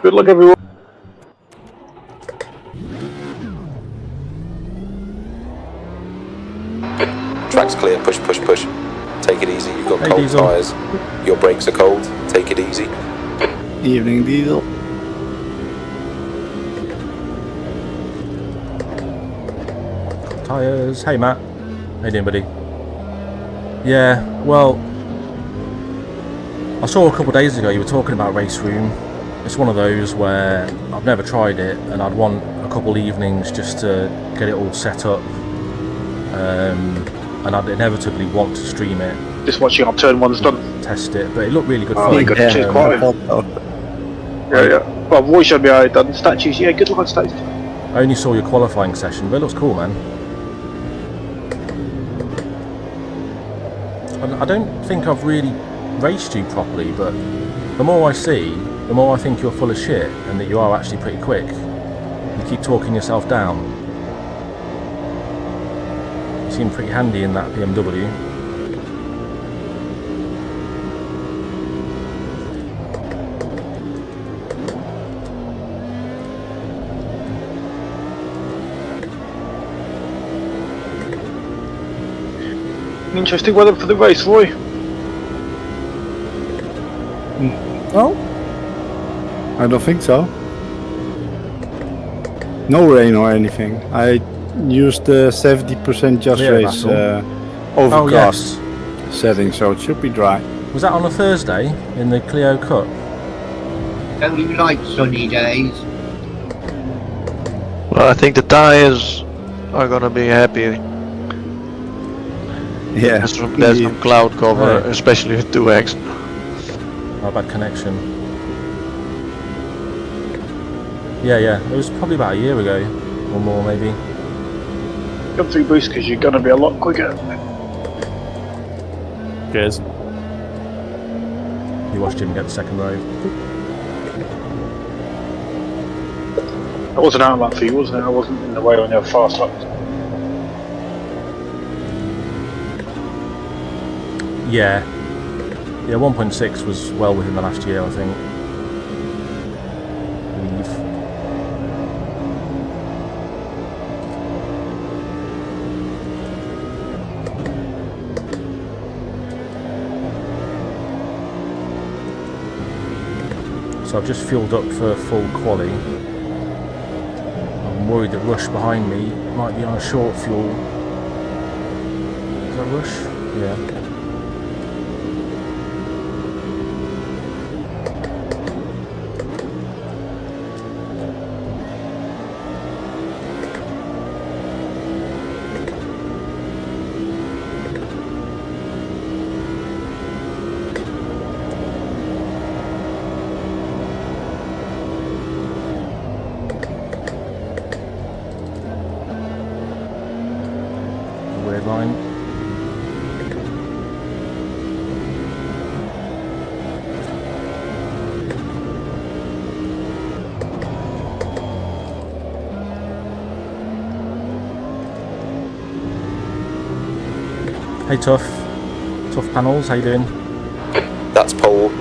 Good luck, everyone. Track's clear, push, push, push. Take it easy, you've got cold Diesel. tyres. Your brakes are cold, take it easy. Evening, Diesel. Tyres. Hey Matt. How you doing, buddy? Yeah, well, I saw a couple of days ago you were talking about Race Room. It's one of those where I've never tried it and I'd want a couple evenings just to get it all set up. And I'd inevitably want to stream it. Just watching our turn one's done. Test it, but it looked really good Oh fun. my god, cheers, quite. Yeah. Well, Roy showed me how I done statues. Yeah, good luck on statues. I only saw your qualifying session, but it looks cool, man. I don't think I've really raced you properly, but the more I see, the more I think you're full of shit and that you are actually pretty quick. You keep talking yourself down. You seem pretty handy in that BMW. Interesting weather for the race, Roy. Oh? I don't think so. No rain or anything. I used the 70% JustRace overcast setting, so it should be dry. Was that on a Thursday in the Clio Cup? Don't you like sunny days? Well, I think the tyres are gonna be happy. Yeah. There's some cloud cover, especially with 2X. Oh, bad connection. Yeah, it was probably about a year ago, or more maybe. Come through boost because you're going to be a lot quicker. Cheers. You watched him get the second row. I wasn't out of that for you, wasn't it? I wasn't in the way on your fast laps. Yeah, 1.6 was well within the last year, I think. So I've just fueled up for full quali. I'm worried that Rush behind me might be on a short fuel. Is that Rush? Yeah. Weird line. Hey Tough Panels, how you doing? That's Paul.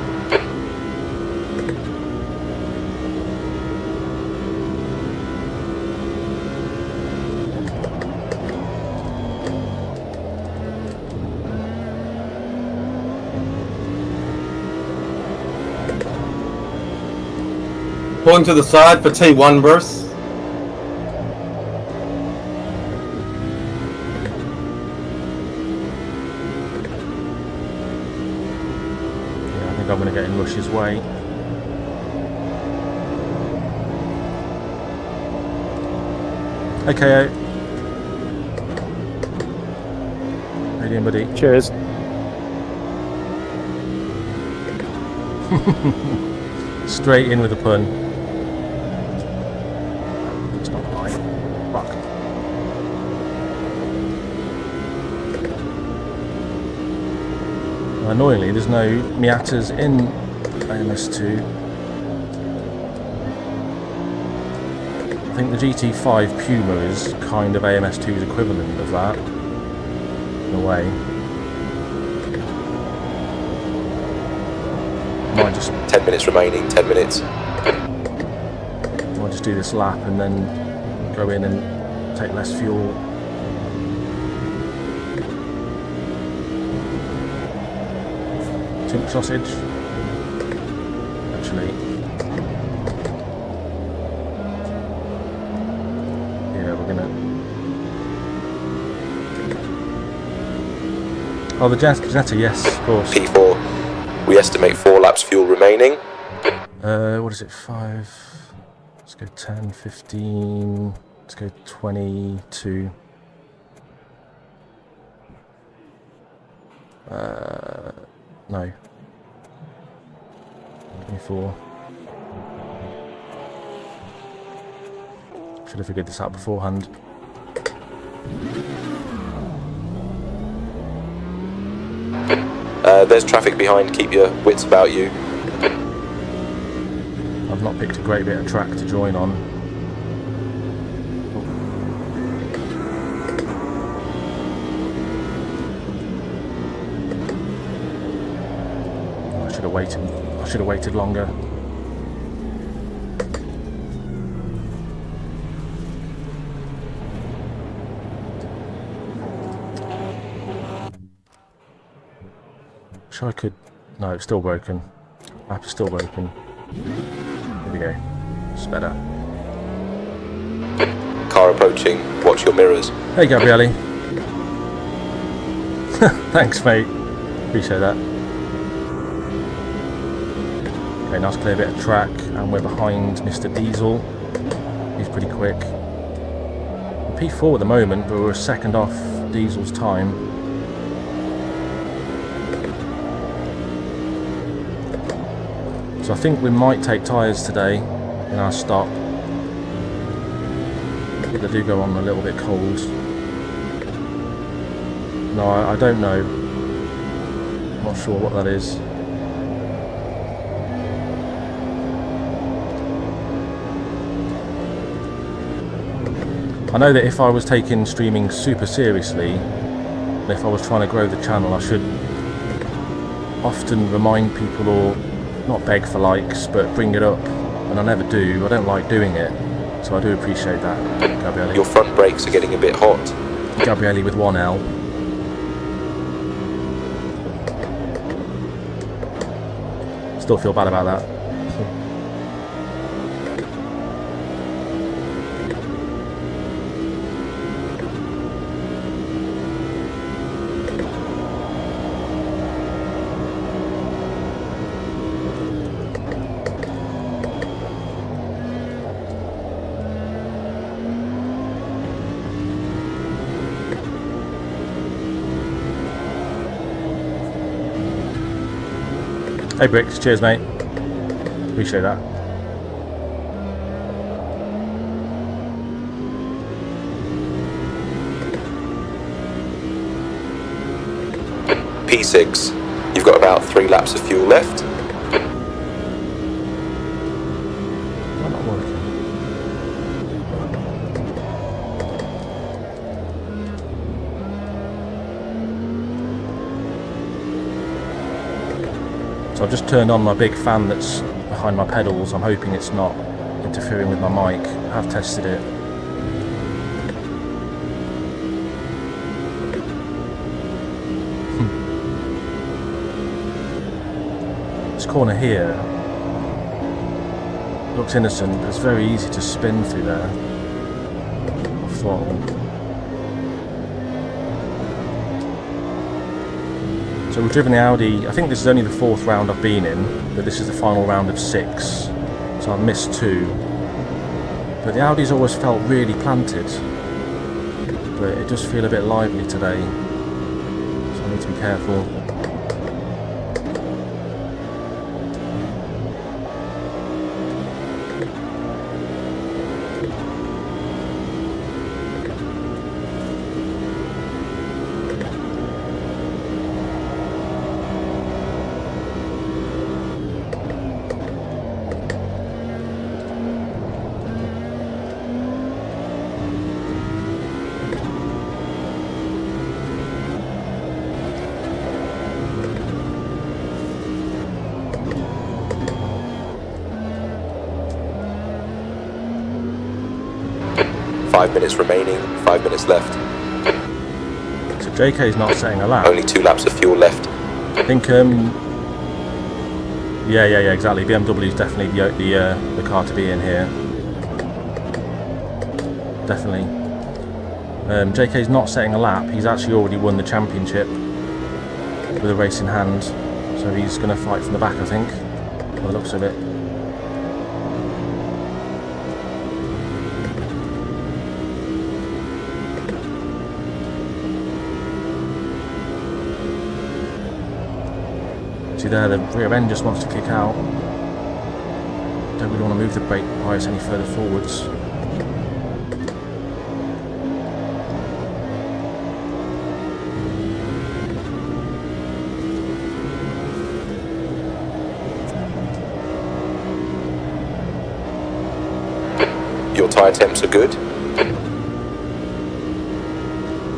Pulling to the side for T1 burst. Yeah, I think I'm going to get in Rush's way. Okay. How you doing, buddy? Cheers. Straight in with a pun. It's not mine. Fuck. Annoyingly, there's no Miatas in AMS2. I think the GT5 Puma is kind of AMS2's equivalent of that, in a way. Might just 10 minutes remaining, 10 minutes. I'll just do this lap and then go in and take less fuel. Too much sausage? Actually, yeah, we're gonna... Oh, the Janetta, yes, of course. P4, we estimate 4 laps fuel remaining. What is it, 5? Let's go 10, 15, let's go 22. No. 24. Should have figured this out beforehand. There's traffic behind, keep your wits about you. I've not picked a great bit of track to join on. Oh, I should have waited longer. Wish I could... No, it's still broken. App is still broken. Here we go. It's better. Car approaching, watch your mirrors. Hey, Gabriele. Thanks, mate. Appreciate that. Okay, nice clear bit of track, and we're behind Mr. Diesel. He's pretty quick. P4 at the moment, but we're a second off Diesel's time. So I think we might take tyres today in our stop. But they do go on a little bit cold. No, I don't know. I'm not sure what that is. I know that if I was taking streaming super seriously, and if I was trying to grow the channel, I should often remind people, or not beg for likes, but bring it up, and I never do. I don't like doing it, so I do appreciate that, Gabriele. Your front brakes are getting a bit hot. Gabriele with 1L. Still feel bad about that. Hey Bricks, cheers mate. Appreciate that. P6, you've got about 3 laps of fuel left. I'm not working. So I've just turned on my big fan that's behind my pedals. I'm hoping it's not interfering with my mic. I have tested it. This corner here looks innocent, but it's very easy to spin through there. Off throttle. So we've driven the Audi. I think this is only the 4th round I've been in, but this is the final round of 6. So I've missed 2. But the Audi's always felt really planted. But it does feel a bit lively today. So I need to be careful. 5 minutes remaining, 5 minutes left. So JK's not setting a lap. Only 2 laps of fuel left. I think, yeah, exactly. BMW is definitely the car to be in here. Definitely. JK's not setting a lap. He's actually already won the championship with a race in hand. So he's going to fight from the back, I think, by the looks of it. See there, the rear end just wants to kick out. Don't really want to move the brake bias any further forwards. Your tyre temps are good.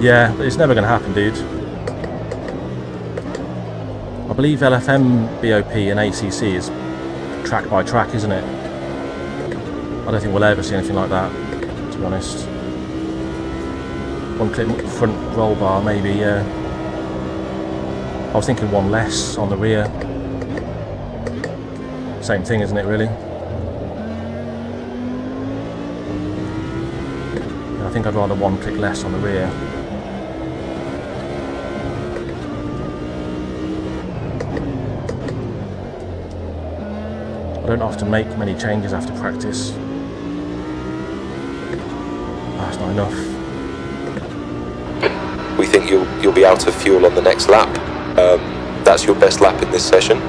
Yeah, but it's never going to happen, dude. I believe LFM, BOP and ACC is track by track, isn't it? I don't think we'll ever see anything like that, to be honest. One clip front roll bar, maybe, yeah. I was thinking one less on the rear. Same thing, isn't it, really? Yeah, I think I'd rather one click less on the rear. I don't often make many changes after practice. That's not enough. We think you'll be out of fuel on the next lap. That's your best lap in this session.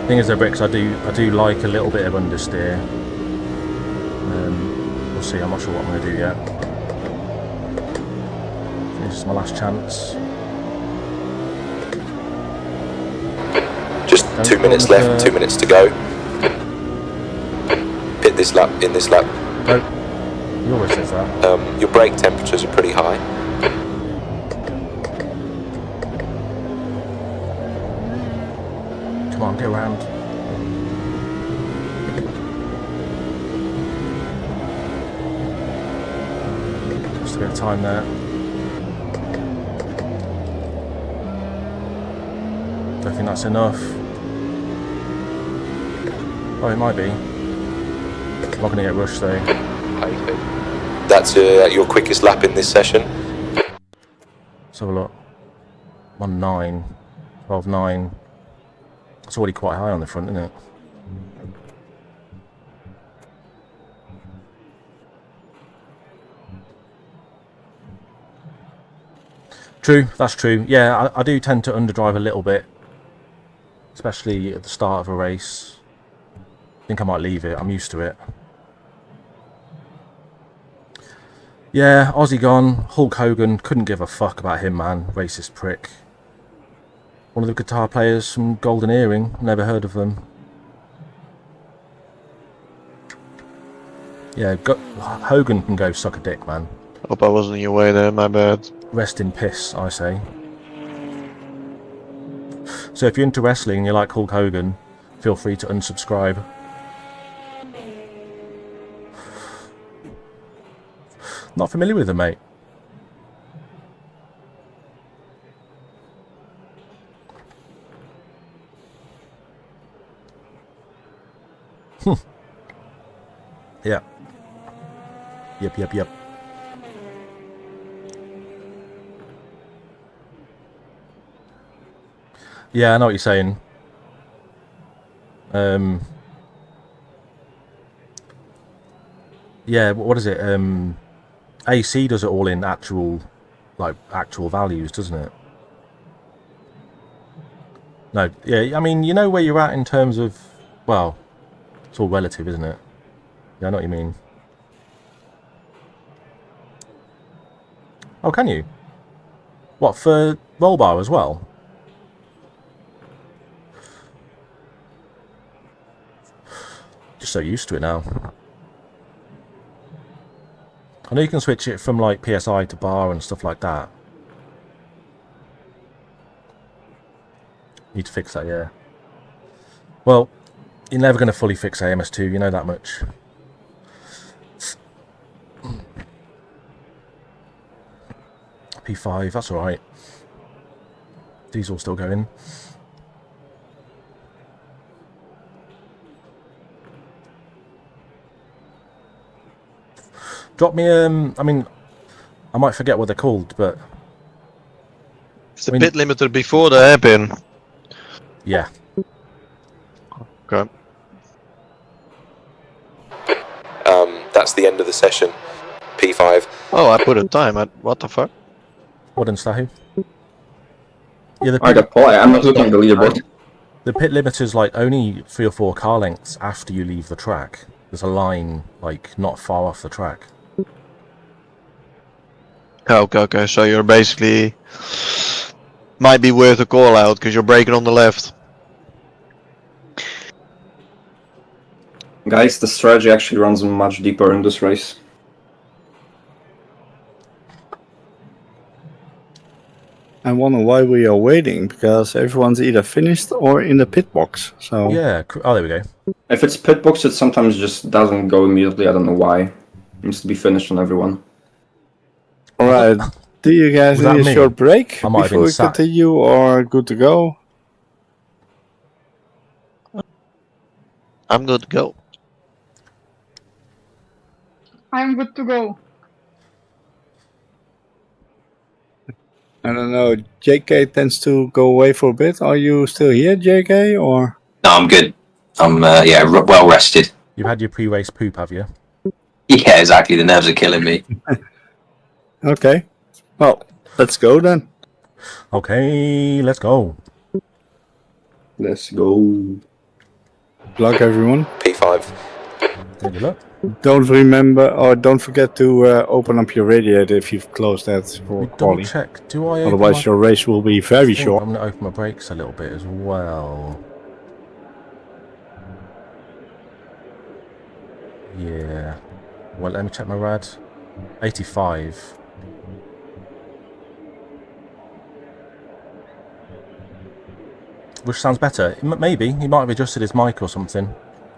Thing is though, Bricks, I do like a little bit of understeer. We'll see, I'm not sure what I'm going to do yet. This is my last chance. Just 2 minutes left, 2 minutes to go. Pit this lap, in this lap. No, you always says that. Your brake temperatures are pretty high. Come on, get around. Just a bit of time there. Don't think that's enough. Oh, it might be. I'm not going to get rushed though. That's your quickest lap in this session. Let's have a look. 1.9, 12.9. It's already quite high on the front, isn't it? True, that's true. Yeah, I do tend to underdrive a little bit, especially at the start of a race. I think I might leave it. I'm used to it. Yeah, Aussie gone. Hulk Hogan, couldn't give a fuck about him, man. Racist prick. One of the guitar players from Golden Earring. Never heard of them. Yeah, Hogan can go suck a dick, man. Hope I wasn't in your way there, my bad. Rest in piss, I say. So if you're into wrestling and you like Hulk Hogan, feel free to unsubscribe. Not familiar with him, mate. Yeah. Yep. Yeah, I know what you're saying. Yeah, what is it? AC does it all in actual values, doesn't it? No, yeah, I mean, you know where you're at in terms of, well, it's all relative, isn't it? Yeah, I know what you mean. Oh, can you? What, for roll bar as well? Just so used to it now. I know you can switch it from like PSI to bar and stuff like that. Need to fix that, yeah. Well, you're never going to fully fix AMS2, you know that much. P5, that's alright. Diesel still going. Drop me, I mean, I might forget what they're called, but... It's the pit limiter before the hairpin. Yeah. Okay. That's the end of the session. P5. Oh, I put a time at what the fuck? What in Stahu? Yeah, I got Paul. I'm not looking at the leaderboard. The pit limiter's like only 3 or 4 car lengths after you leave the track. There's a line like not far off the track. Okay. So you're basically might be worth a call out because you're braking on the left. Guys, the strategy actually runs much deeper in this race. I wonder why we are waiting, because everyone's either finished or in the pit box. So Yeah, oh there we go. If it's pit box, it sometimes just doesn't go immediately. I don't know why. It needs to be finished on everyone. alright, do you guys Was that need a me? short break I might have before been we sat. continue, or good to go? I'm good to go. I'm good to go. I don't know, JK tends to go away for a bit. Are you still here, JK, or? No, I'm good. I'm well rested. You've had your pre-race poop, have you? Yeah, exactly. The nerves are killing me. Okay, well, let's go then. Okay, let's go. Let's go. Good luck, everyone. P5. Good luck. Don't forget to open up your radiator if you've closed that for Double quality. check. Do I open Otherwise, my... your race will be I very think short. I'm going to open my brakes a little bit as well. Yeah. Well, let me check my rad. 85. Which sounds better. Maybe. He might have adjusted his mic or something.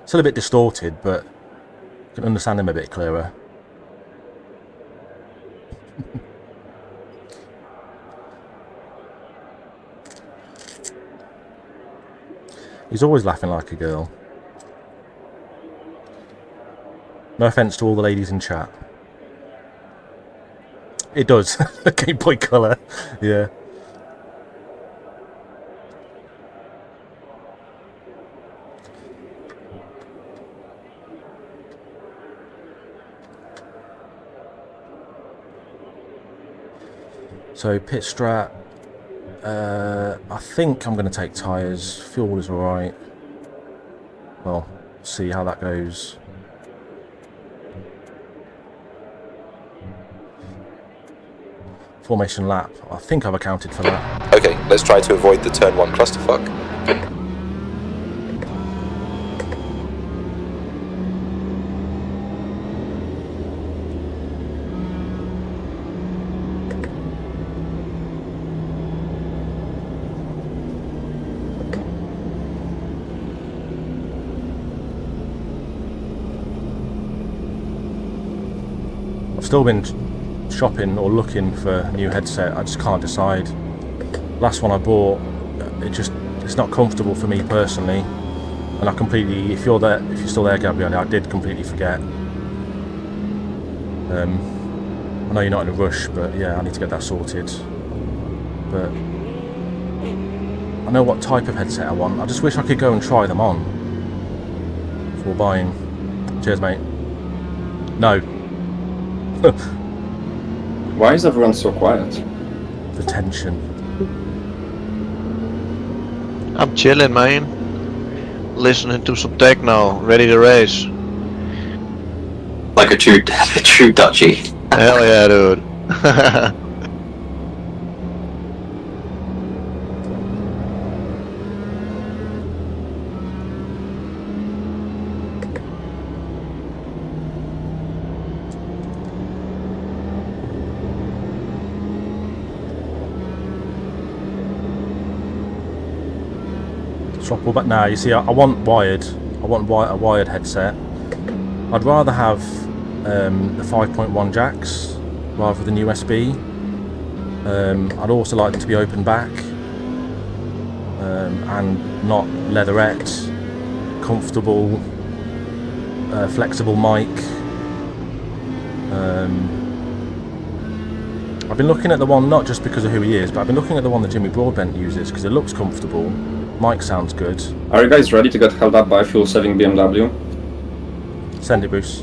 Still a bit distorted, but I can understand him a bit clearer. He's always laughing like a girl. No offence to all the ladies in chat. It does. Game Boy Color. Yeah. So pit strat. I think I'm going to take tyres. Fuel is alright. Well, see how that goes. Formation lap. I think I've accounted for that. Okay, let's try to avoid the turn 1 clusterfuck. I've still been shopping or looking for a new headset. I just can't decide. Last one I bought, it's not comfortable for me personally, and I completely, if you're still there, Gabriele, I did completely forget. I know you're not in a rush, but yeah, I need to get that sorted. But I know what type of headset I want. I just wish I could go and try them on before buying. Cheers, mate. No. Why is everyone so quiet? The tension. I'm chilling, man. Listening to some techno, ready to race. Like a true Dutchie. Hell yeah, dude. Swappable back now. You see, I want wired. I want a wired headset. I'd rather have the 5.1 jacks rather than USB. I'd also like them to be open back and not leatherette. Comfortable, flexible mic. I've been looking at the one not just because of who he is, but I've been looking at the one that Jimmy Broadbent uses because it looks comfortable. Mic sounds good. Are you guys ready to get held up by a fuel-saving BMW? Send it, Bruce.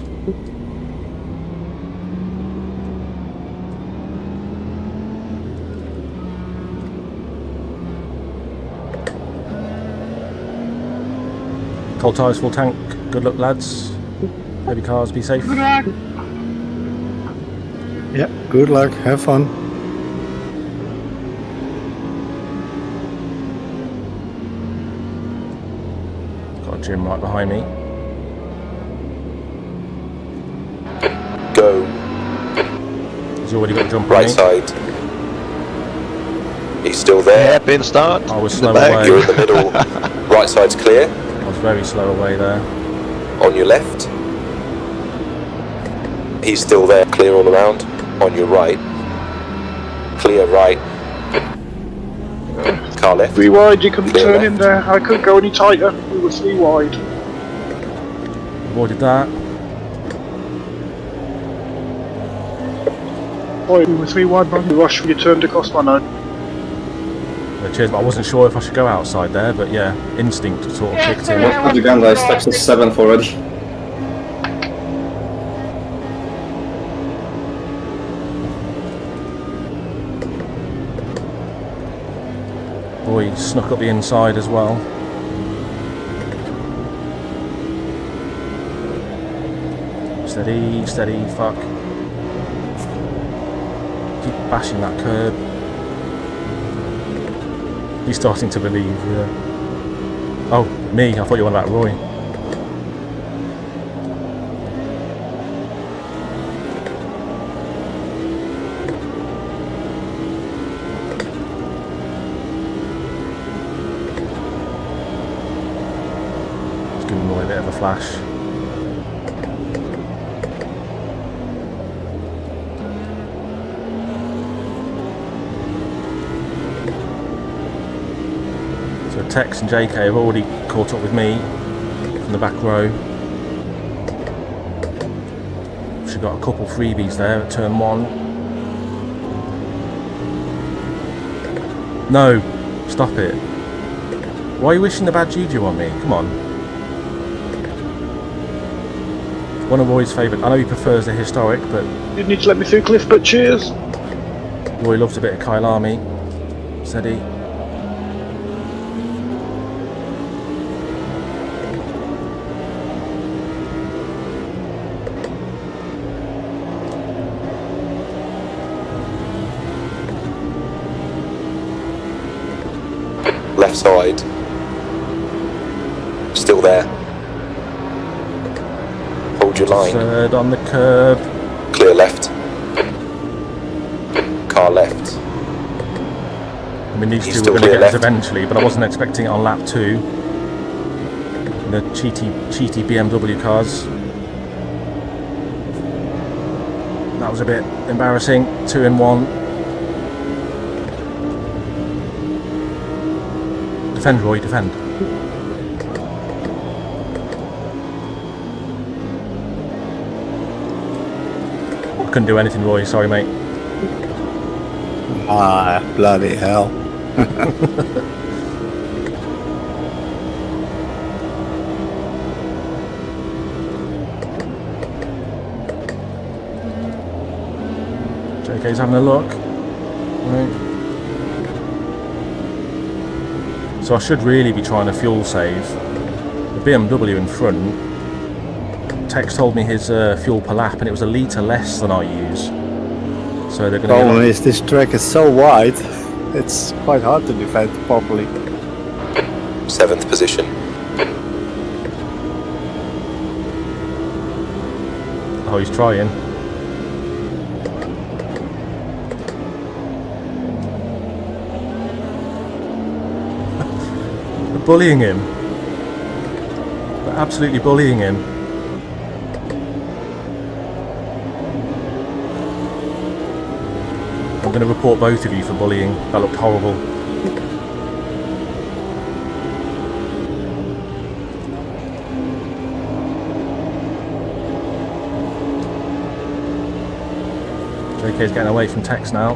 Cold tyres, full tank. Good luck, lads. Heavy cars, be safe. Good luck. Yeah, good luck, have fun. Got a Jim right behind me. Go. He's already got a jump on Right me. side. He's still there. Yeah, pin start. I was In slow the back. away. You're in the middle. Right side's clear. I was very slow away there. On your left. He's still there. Clear all around. On your right. Clear right. Car left. 3 wide, you couldn't Clear turn left. in there. I couldn't go any tighter. We were 3 wide. Avoided that. Boy, we were 3 wide, man. You rushed when you turned across my nose. Cheers, but I wasn't sure if I should go outside there, but yeah, instinct sort of kicked in. What's with the gun, guys? Texas 7th already. Boy, he snuck up the inside as well. Steady, steady, fuck. Keep bashing that curb. He's starting to believe, yeah. Oh, me, I thought you were on about Roy. Let's give Roy a bit of a flash. So Tex and JK have already caught up with me from the back row. She's got a couple freebies there at turn 1. No, stop it. Why are you wishing the bad juju on me? Come on. One of Roy's favourite. I know he prefers the historic, but Didn't need to let me through, Cliff, but cheers. Roy loves a bit of Kyalami. Steady. Left side. Still there. Hold your line. Third on the curb. Clear left. Car left. I mean, these He's two still were going to clear get us left. eventually, but I wasn't expecting it on lap 2. The cheaty BMW cars. That was a bit embarrassing. 2 in 1. Defend, Roy, defend. I couldn't do anything, Roy. Sorry, mate. Ah, bloody hell. Okay, he's having a look. Right. So I should really be trying to fuel save. The BMW in front, Tex told me his fuel per lap, and it was a litre less than I use. So they're going to. Problem is, this track is so wide, it's quite hard to defend properly. 7th position. Oh, he's trying. They're bullying him. They're absolutely bullying him. I'm going to report both of you for bullying. That looked horrible. JK's getting away from Tex now.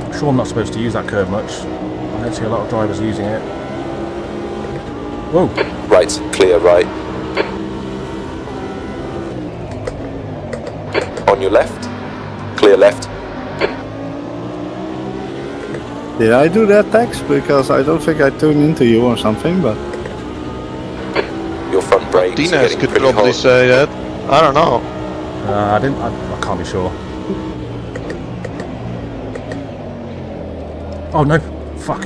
I'm sure I'm not supposed to use that curve much. I don't see a lot of drivers using it. Whoa! Right, clear right. On your left. Clear left. Did I do that, Tex? Because I don't think I tuned into you or something, but... Your front brakes are Martinez getting could pretty probably hot. say that. I don't know. I can't be sure. Oh no! Fuck!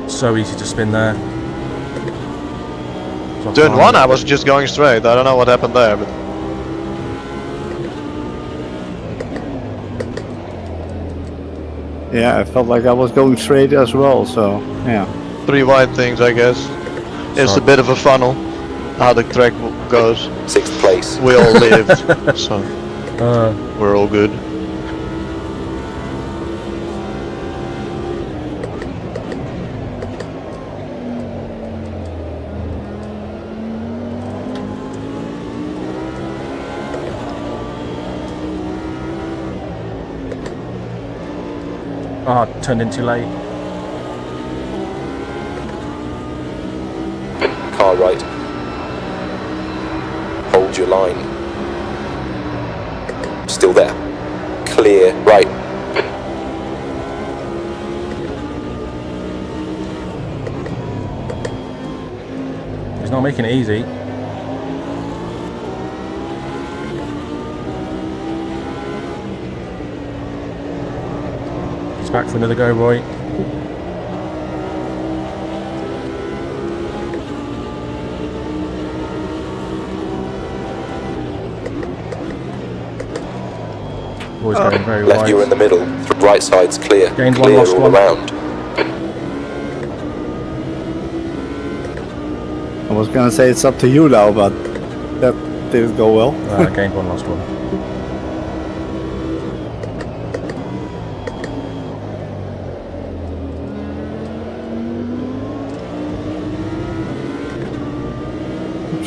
So easy to spin there. So Turn 1 I was just going straight. I don't know what happened there, but... Yeah, I felt like I was going straight as well, so yeah. 3 wide things, I guess. It's a bit of a funnel, how the track goes. 6th place. We all lived, so we're all good. Ah, turned in too late. Car right. Hold your line. Still there. Clear right. He's not making it easy. He's back for another go, Roy. Roy's going very Left, wide. you're in the middle. Right side's clear. Gained one, Clear lost all one. around. I was gonna say it's up to you now, but that didn't go well. Gained one, lost one.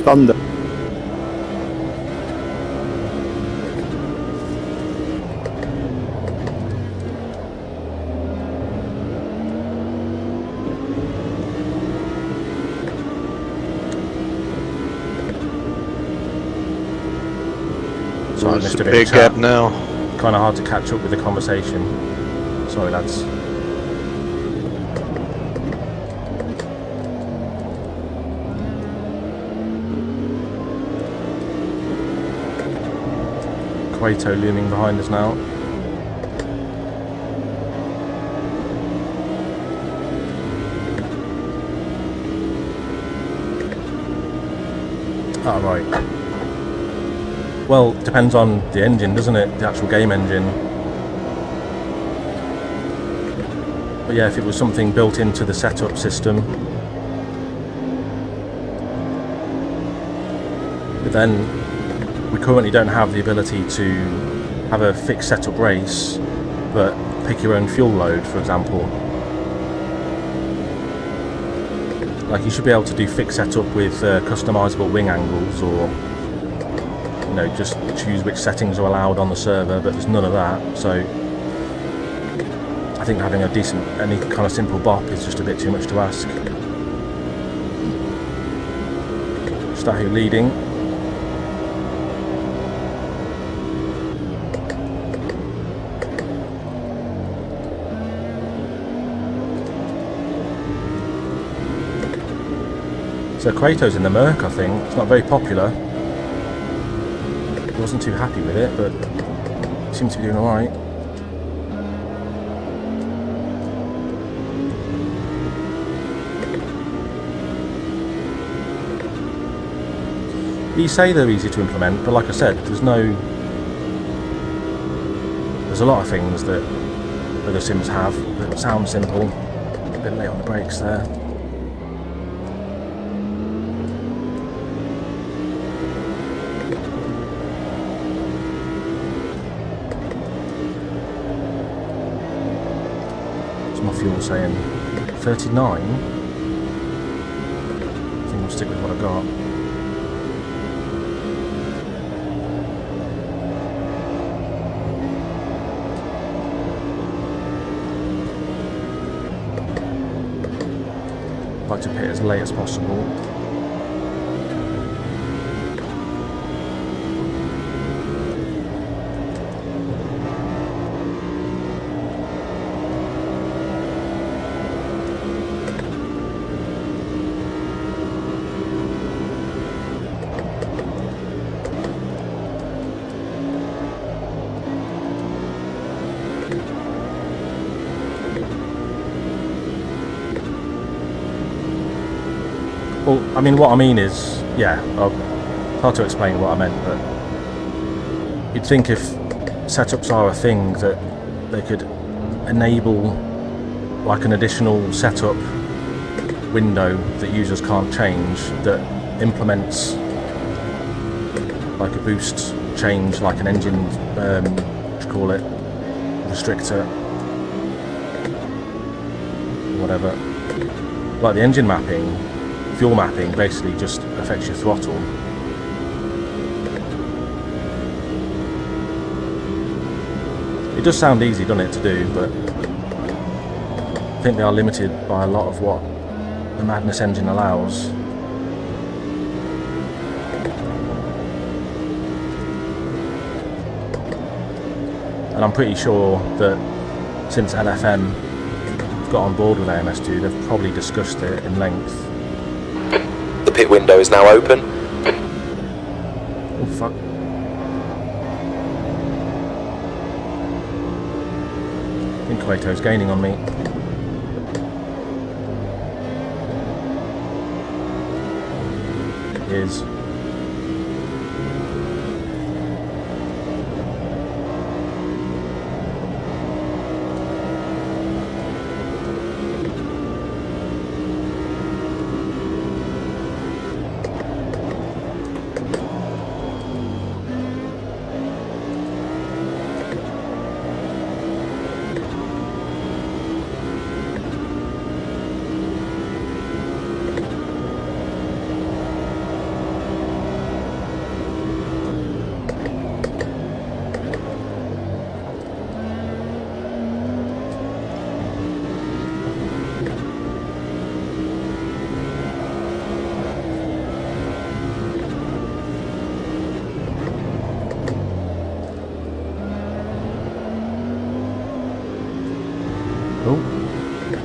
Thunder. Sorry, I It's missed a a bit big of chat. gap now. Kind of hard to catch up with the conversation. Sorry, lads. Cueto looming behind us now. Oh, right. Well, depends on the engine, doesn't it? The actual game engine. But yeah, if it was something built into the setup system. But then we currently don't have the ability to have a fixed setup race, but pick your own fuel load, for example. Like, you should be able to do fixed setup with customizable wing angles, or you know, just choose which settings are allowed on the server, but there's none of that, so I think having any kind of simple bop is just a bit too much to ask. Stahu leading. So Quato's in the Merc, I think. It's not very popular. He wasn't too happy with it, but he seems to be doing alright. You say they're easy to implement, but like I said, there's a lot of things that other sims have that sound simple. A bit late on the brakes there. What's my fuel saying? 39? I think I'll stick with what I got. Like to pit as late as possible. Well, I mean, what I mean is, yeah, hard to explain what I meant, but you'd think if setups are a thing that they could enable like an additional setup window that users can't change that implements like a boost change, like an engine, what do you call it, restrictor, whatever, like the engine mapping. Fuel mapping basically just affects your throttle. It does sound easy, doesn't it, to do, but I think they are limited by a lot of what the Madness engine allows. And I'm pretty sure that since LFM got on board with AMS2, they've probably discussed it in length. The pit window is now open. Oh fuck. I think Quato's gaining on me. He is.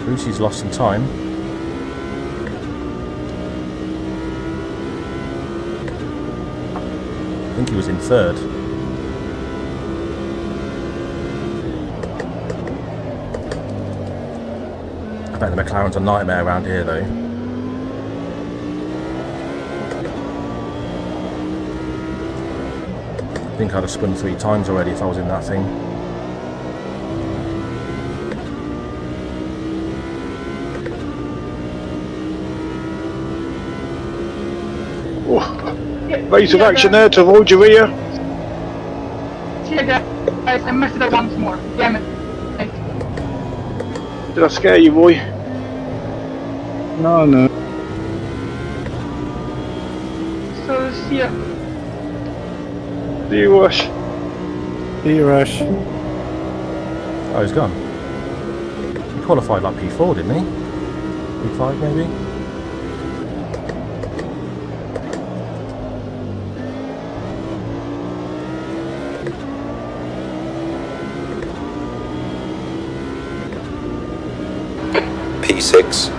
Lucy's lost some time. I think he was in third. I bet the McLaren's a nightmare around here though. I think I'd have spun 3 times already if I was in that thing. Race of action there to avoid your rear. Yeah, guys, I messed it up once more. Damn it. Did I scare you, boy? No, no. So, see ya. Do you rush? See you, Rush. Oh, he's gone. qualified like P4, didn't he? P5 maybe? P6.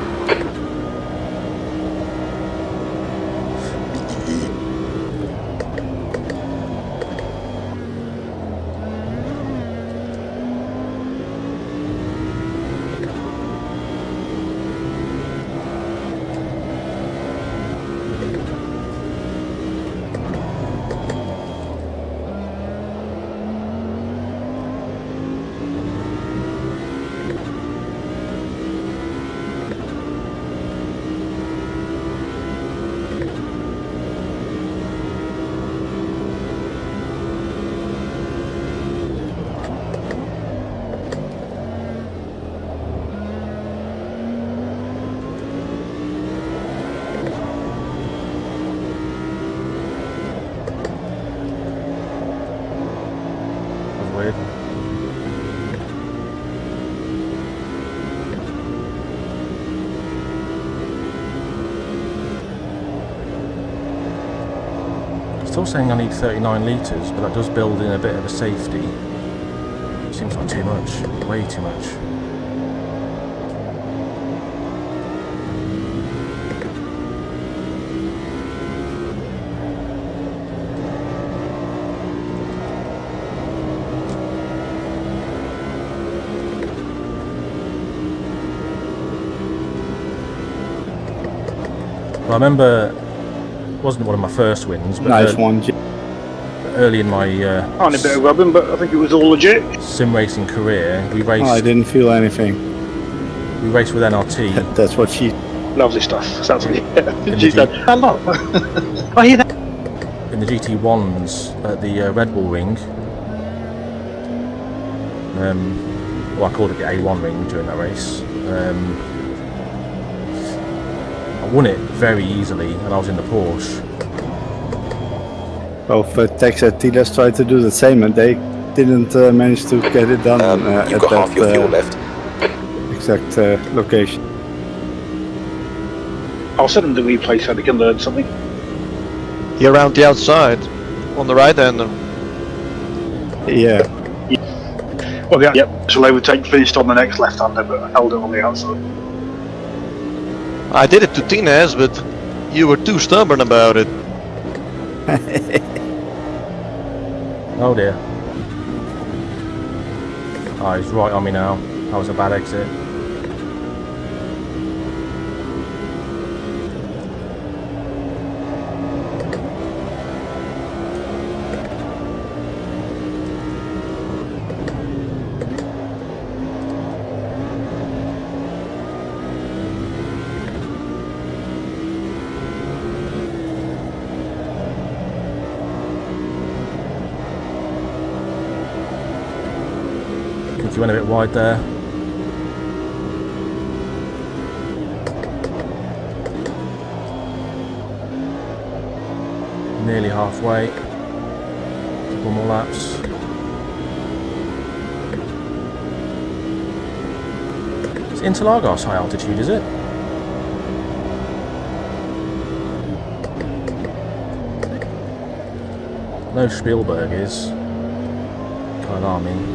Still saying I need 39 litres, but that does build in a bit of a safety. Seems like too much, way too much. Well, I remember it wasn't one of my first wins, but nice one. Early in my Only a bit of rubbing, but I think it was all legit. Sim racing career, we raced. Oh, I didn't feel anything. We raced with NRT. That's what she. Lovely stuff. Sounds like In she's the done a lot. I hear that. In the GT1s at the Red Bull ring. Well, I called it the A1 ring during that race. I won it very easily, and I was in the Porsche. Both Tex and Tilas tried to do the same, and they didn't manage to get it done You've at got half your fuel left. exact location. I'll send them the replay so they can learn something. You're around the outside, on the right hander. Yeah. Well, yep. So overtake finished on the next left-hander, but I held it on the outside. I did it to Tines, but you were too stubborn about it. Oh dear. Oh, he's right on me now. That was a bad exit. You went a bit wide there. Nearly halfway. Couple more laps. It's Interlagos high altitude, is it? No, Spielberg is. Kyalami.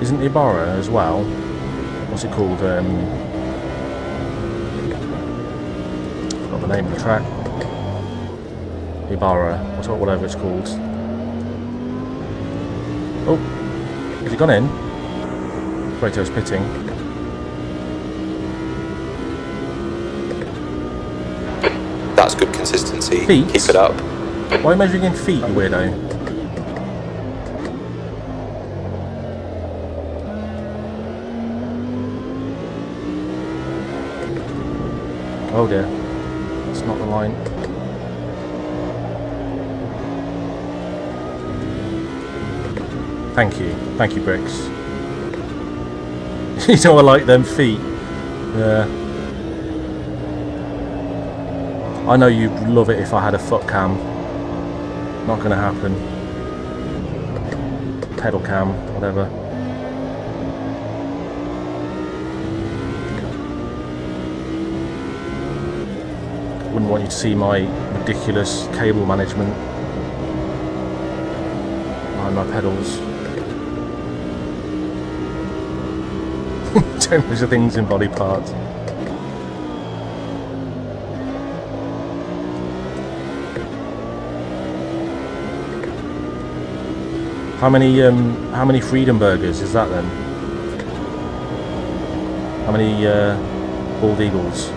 Isn't Ibarra as well? What's it called? Forgot the name of the track. Ibarra, whatever it's called. Oh, has he gone in? Brato's pitting. That's good consistency. Feet? Keep it up. Why are you measuring in feet, you weirdo? Oh dear, that's not the line. Thank you Bricks. You know I like them feet. Yeah. I know you'd love it if I had a foot cam. Not gonna happen. Pedal cam, whatever. wouldn't want you to see my ridiculous cable management behind my pedals. Don't measure things in body parts. How many Freedom Burgers is that then? How many bald eagles?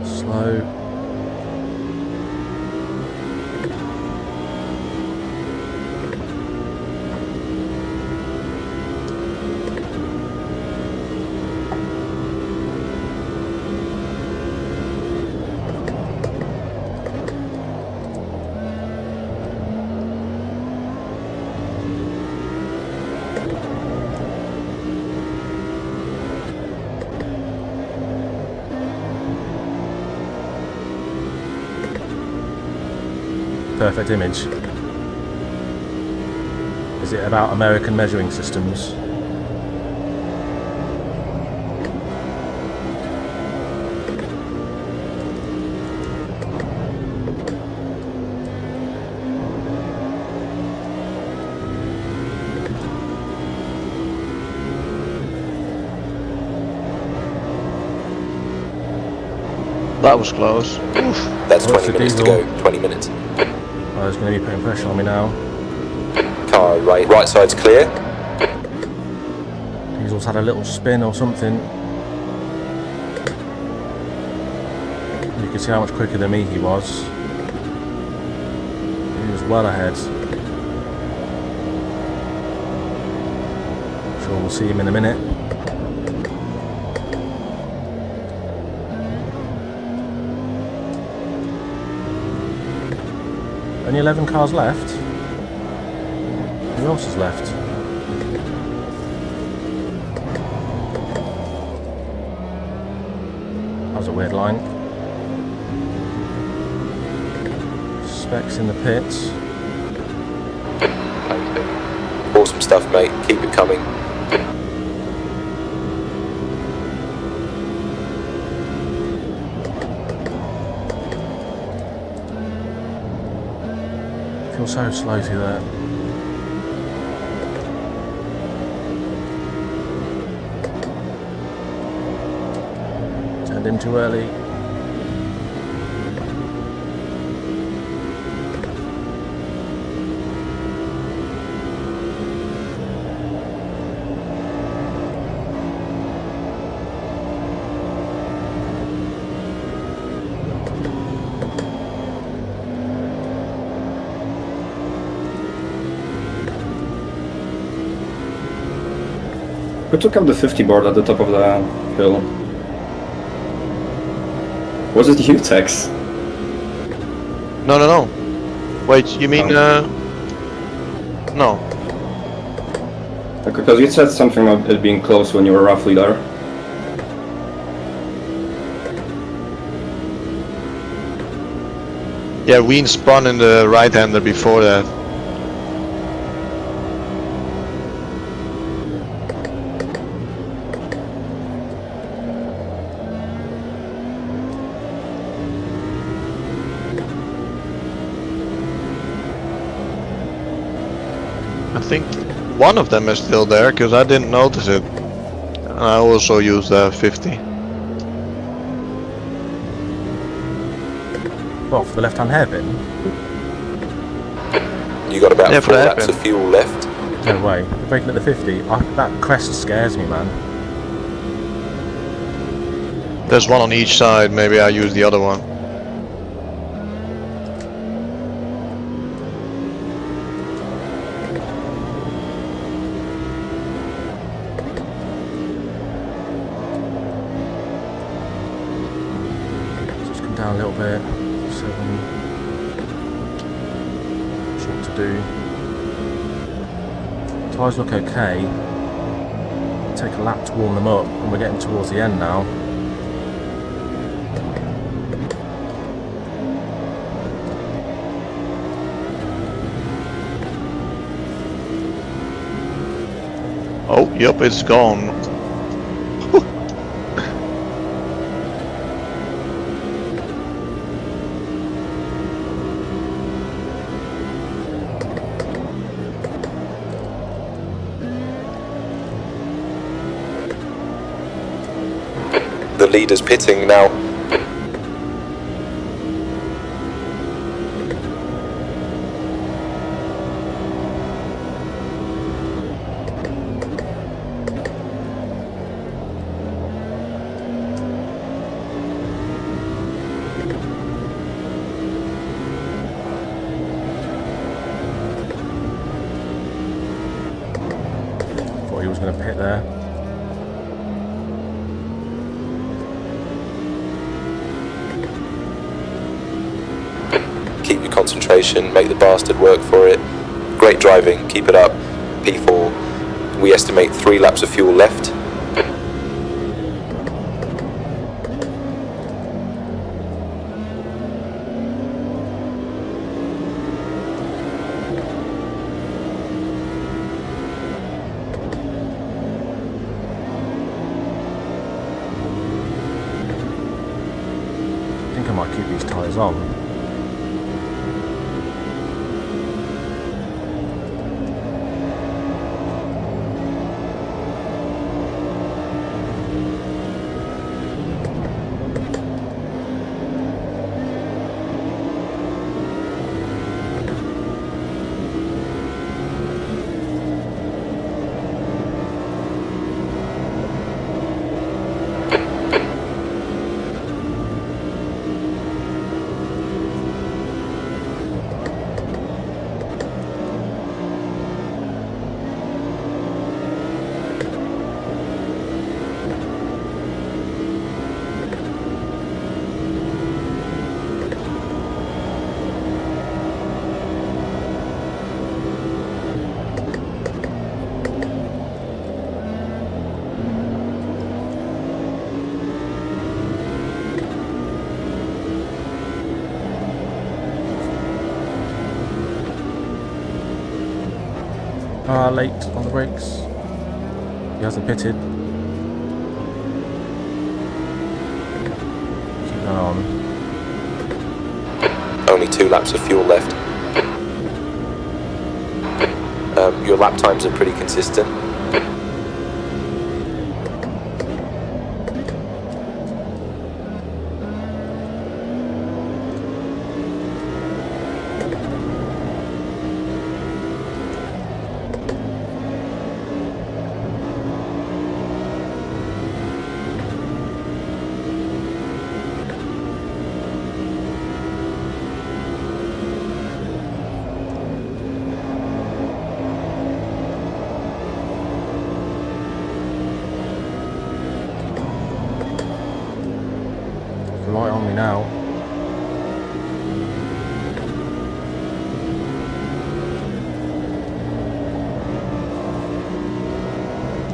Slow. Perfect image. Is it about American measuring systems? That was close. That's Oh, 20 minutes to go. 20 minutes. Oh, there's going to be putting pressure on me now. Car right side's clear. Diesel's had a little spin or something. You can see how much quicker than me he was. He was well ahead. Sure, we'll see him in a minute. Only 11 cars left. Who else is left? That was a weird line. Specs in the pits. Awesome stuff, mate. Keep it coming. Feel so slow through that. Turned in too early. Who took up the 50 board at the top of the hill? Was it you, Tex? No. Wait, you mean no. Because you said something about it being close when you were roughly there. Yeah, Ween spun in the right-hander before that. I think one of them is still there because I didn't notice it. And I also used 50. What, for the left-hand hairpin? You got about 4 laps hairpin. of fuel left. No way. You're braking at the 50. That crest scares me, man. There's one on each side, maybe I use the other one. Just come down a little bit. 7. What's what to do? Tyres look okay. take a lap to warm them up, and we're getting towards the end now. Oh, yep, it's gone. The leader's pitting now. Thought he was going to pit there. Keep your concentration, make the bastard work for it. Great driving, keep it up. P4, we estimate 3 laps of fuel left. I think I might keep these tyres on. Late on the brakes. He hasn't pitted. Keep that on. Only 2 laps of fuel left. Your lap times are pretty consistent. Right on me now.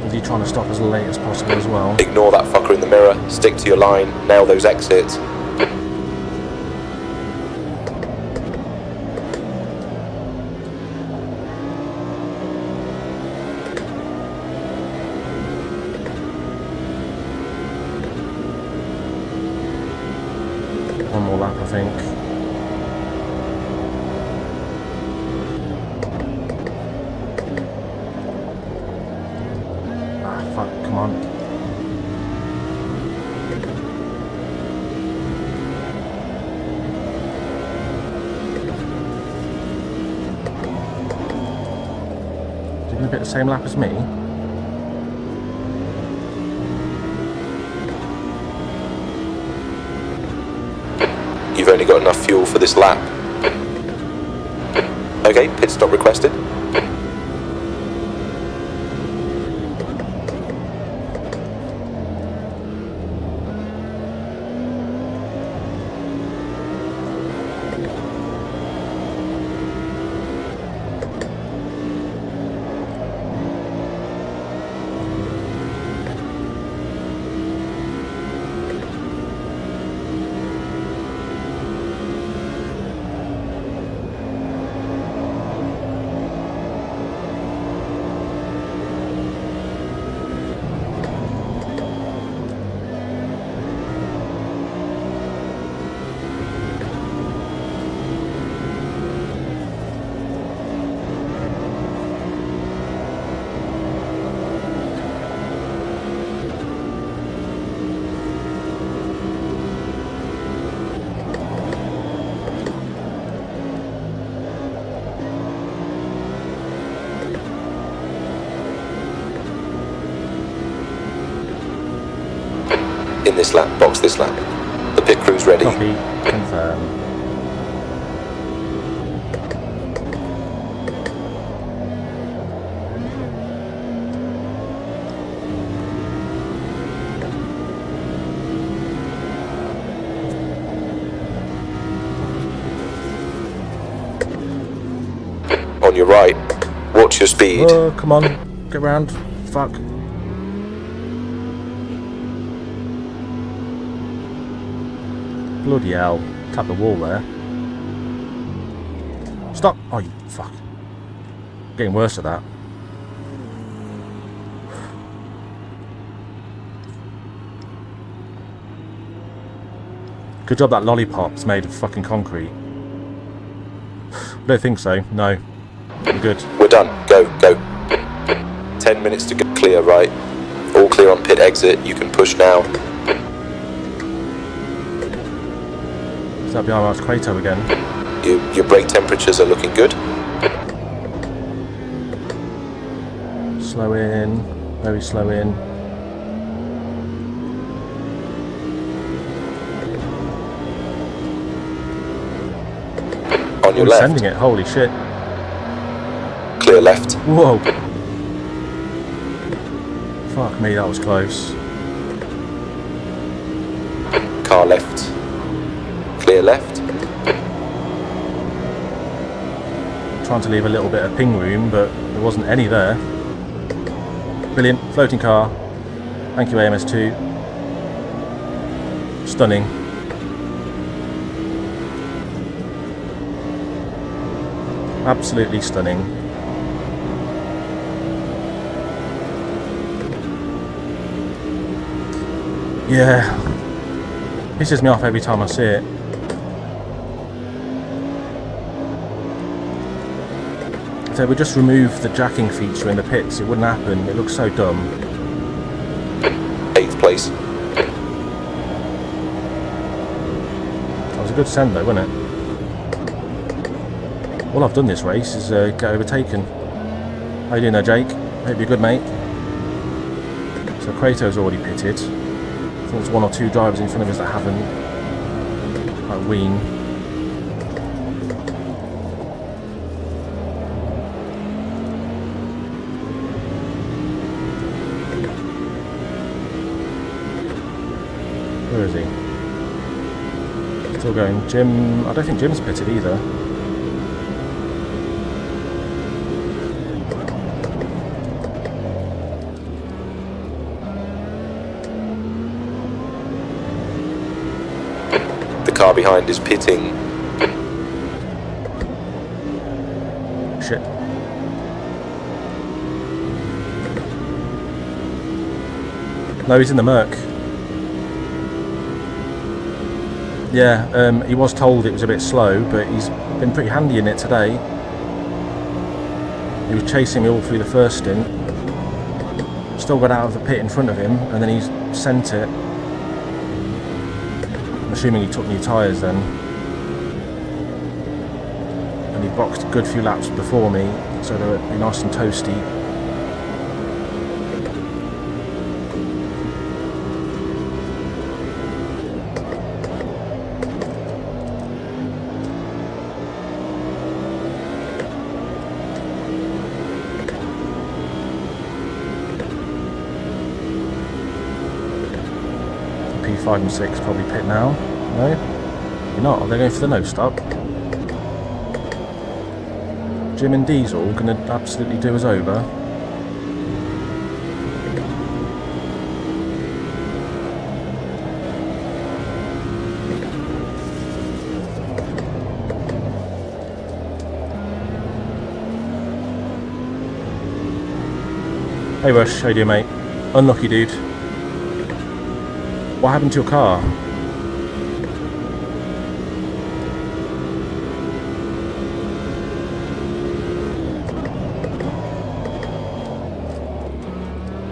Is he trying to stop as late as possible as well? Ignore that fucker in the mirror, stick to your line, nail those exits. One more lap, I think. Ah, fuck, come on. Is he going to pick the same lap as me? You've only got enough fuel for this lap. Okay, pit stop requested. In this lap, box this lap. The pit crew's ready. Copy. Confirm. On your right. Watch your speed. Oh, come on. Get round. Fuck. Bloody hell. Tap the wall there. Stop. Oh, you fuck. Getting worse at that. Good job that lollipop's made of fucking concrete. I don't think so. No. We're good. We're done. Go, go. 10 minutes to go. Clear right. All clear on pit exit. You can push now. Is that behind us, Crato again? Your brake temperatures are looking good. Slow in. Very slow in. On your We're left. sending it. Holy shit. Clear left. Whoa. Fuck me, that was close. Car left. Clear left. Trying to leave a little bit of ping room, but there wasn't any there. Brilliant. Floating car. Thank you, AMS2. Stunning. Absolutely stunning. Yeah. Pisses me off every time I see it. If they would just remove the jacking feature in the pits, it wouldn't happen. It looks so dumb. 8th place. That was a good send though, wasn't it? All I've done this race is get overtaken. How you doing there, Jake? Hope you're good, mate. So Krato's already pitted. I think there's one or two drivers in front of us that haven't. Like Ween. Where is he? Still going. Jim. I don't think Jim's pitted either. The car behind is pitting. Shit. No, he's in the Merc. Yeah, he was told it was a bit slow, but he's been pretty handy in it today. He was chasing me all through the first stint. Still got out of the pit in front of him, and then he's sent it. I'm assuming he took new tyres then. And he boxed a good few laps before me, so they were nice and toasty. P5 and 6 probably pit now. No? You're not. Are they going for the no stop? Jim and Diesel going to absolutely do us over. Hey Rush, how you doing, mate? Unlucky, dude. What happened to your car?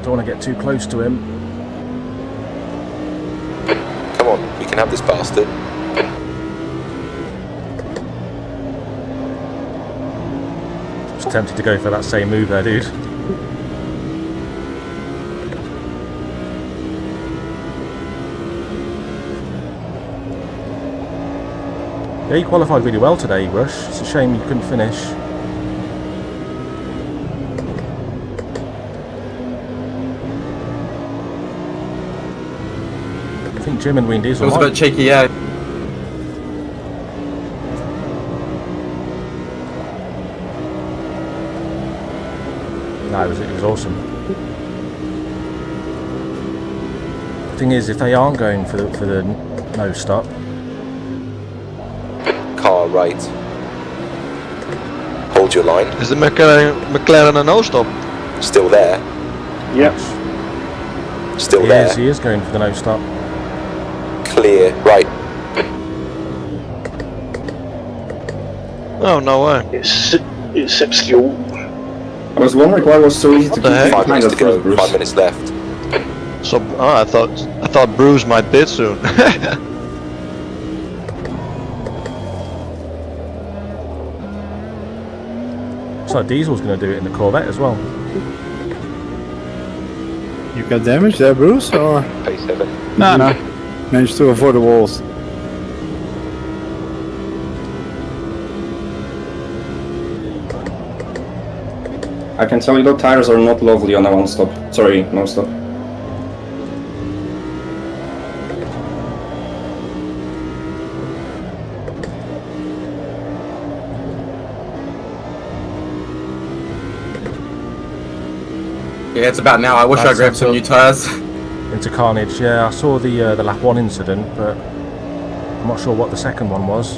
Don't want to get too close to him. Come on, we can have this bastard. Just tempted to go for that same move there, dude. Yeah, you qualified really well today, Rush. It's a shame you couldn't finish. I think Jim and Ween Diesel It was a bit cheeky, yeah. No, it was awesome. The thing is, if they aren't going for the no stop, Car right. Hold your line. Is the McLaren a no stop? Still there. Yep. Still there. he is going for the no stop. Clear. Right. Oh, no way. It sips fuel. I was wondering why it was so easy to keep the heck? 5 behind minutes at to go. first, Bruce. 5 minutes left. So, I thought Bruce might pit soon. Looks like Diesel's going to do it in the Corvette as well. You got damage there, Bruce, or? Pace 7. No. Managed to avoid the walls. I can tell you the tires are not lovely on a one stop. Sorry, no stop. Yeah, it's about now. I wish I grabbed some new tires. Into Carnage, yeah, I saw the lap 1 incident, but I'm not sure what the second one was.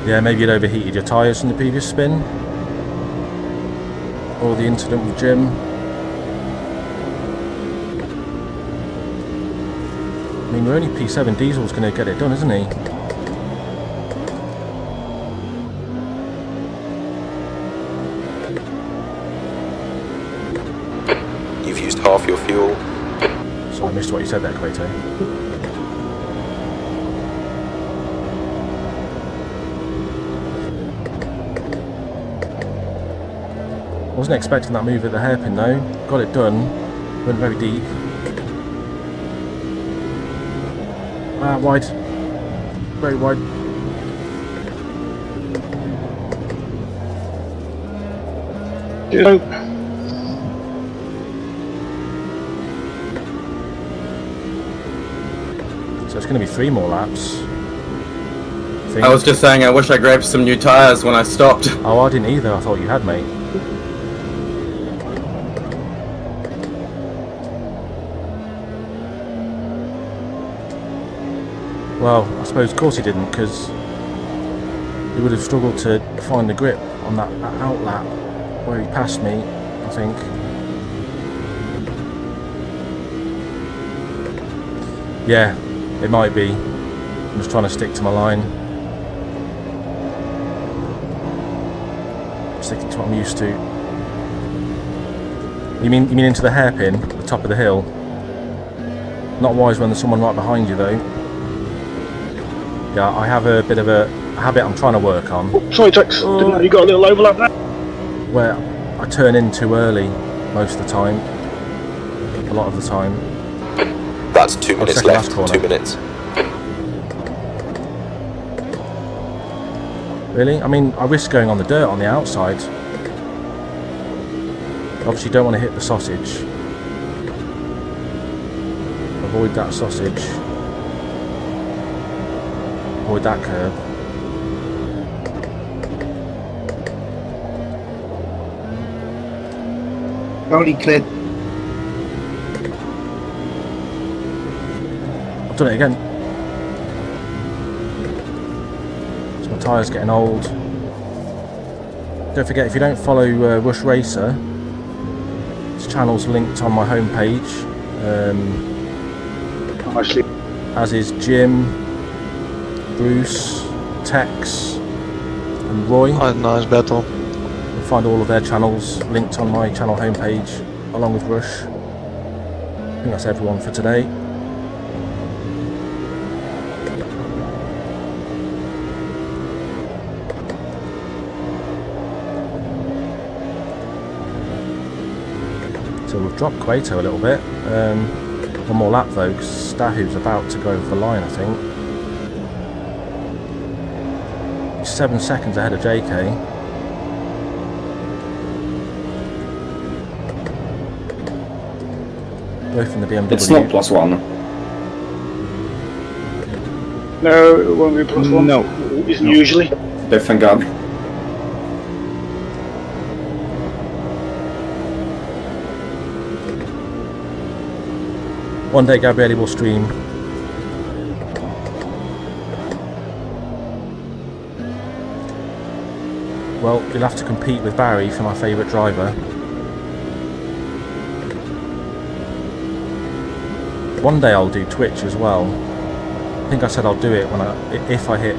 Yeah, maybe you'd overheated your tyres from the previous spin. Or the incident with Jim. I mean, we're only P7, Diesel's going to get it done, isn't he? You've used half your fuel. So I missed what you said there, Quato. Wasn't expecting that move at the hairpin though. Got it done. Went very deep. Wide. Very wide. Nope. So it's going to be 3 more laps. I was just saying I wish I grabbed some new tires when I stopped. Oh, I didn't either. I thought you had, mate. Well, I suppose of course he didn't, because he would have struggled to find the grip on that out lap where he passed me, I think. Yeah, it might be. I'm just trying to stick to my line. Sticking to what I'm used to. You mean into the hairpin, the top of the hill? Not wise when there's someone right behind you though. Yeah, I have a bit of a habit I'm trying to work on. Oh, sorry, Tex. Didn't know you got a little overlap there. Where I turn in too early most of the time. A lot of the time. That's 2 minutes left. 2 minutes. Really? I mean, I risk going on the dirt on the outside. Obviously don't want to hit the sausage. Avoid that sausage. Avoid that curb. Only cleared. I've done it again. So my tyre's getting old. Don't forget, if you don't follow Rush Racer, his channel's linked on my homepage. Actually, As is Jim, Bruce, Tex, and Roy. Nice battle. You'll find all of their channels linked on my channel homepage, along with Rush. I think that's everyone for today. So we've dropped Cueto a little bit. One more lap though, because Stahu's about to go over the line, I think. He's 7 seconds ahead of JK. Both in the BMW. It's not +1. No, it won't be +1. No. It isn't usually. Thank God. One day Gabriele will stream. Well, you'll have to compete with Barry for my favourite driver. One day I'll do Twitch as well. I think I said I'll do it when if I hit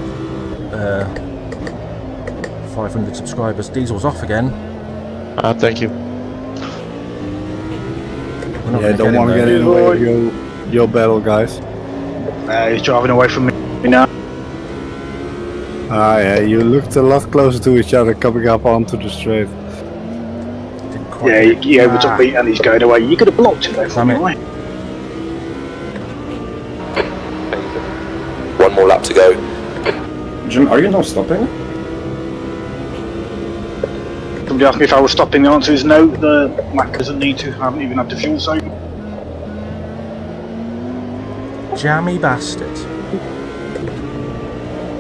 500 subscribers. Diesel's off again. Thank you. Yeah, don't want to get in the way of your battle, guys. He's driving away from me now. Ah, yeah, you looked a lot closer to each other coming up onto the straight. Yeah, he overtook me and he's going away. You could have blocked him though from me. One more lap to go. Jim, are you now stopping? Somebody asked me if I was stopping. The answer is no. The Mac doesn't need to. I haven't even had the fuel saving. Jammy bastard.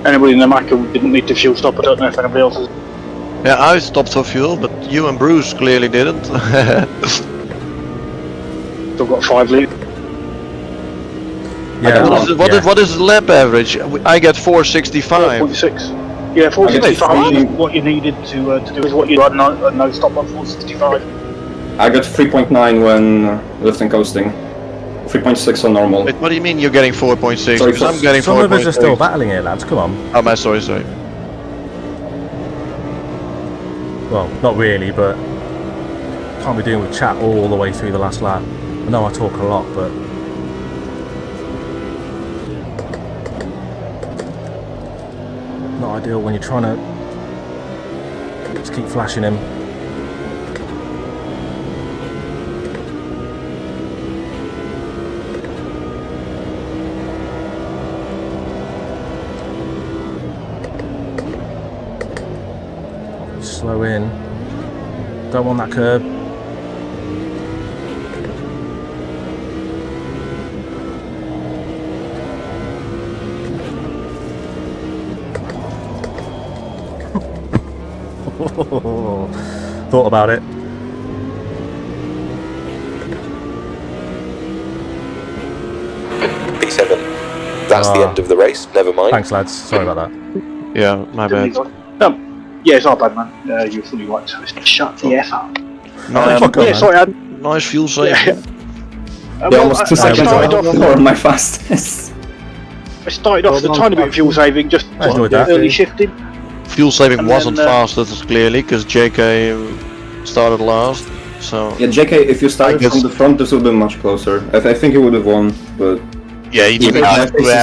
Anybody in the Mac who didn't need to fuel stop, I don't know if anybody else has. Yeah, I stopped for fuel, but you and Bruce clearly didn't. Still got 5 litres. Yeah. What is the lap average? I get 465. 4.6. Yeah, 465 is what you needed to do. Is what you had no stop on 465. I got 3.9 when lifting coasting. 3.6 on normal. Wait, what do you mean you're getting 4.6? Sorry, Because I'm getting 4.6. Some of us are still battling it, lads. Come on. Oh, my sorry. Well, not really, but can't be doing with chat all the way through the last lap. I know I talk a lot, but not ideal when you're trying to just keep flashing him. Slow in. Don't want that curb. Thought about it. P7. That's the end of the race. Never mind. Thanks, lads. Sorry about that. Yeah, my bad. Yeah, it's not bad, man. You're fully right. So shut the F up. Nice, yeah, sorry, nice fuel saving. Almost 2 seconds before my fastest. I started off with a tiny bit of fuel saving, just early shifting. Fuel saving wasn't fastest clearly because JK started last. So yeah, JK, if you started from the front, this would have been much closer. I think he would have won, but yeah,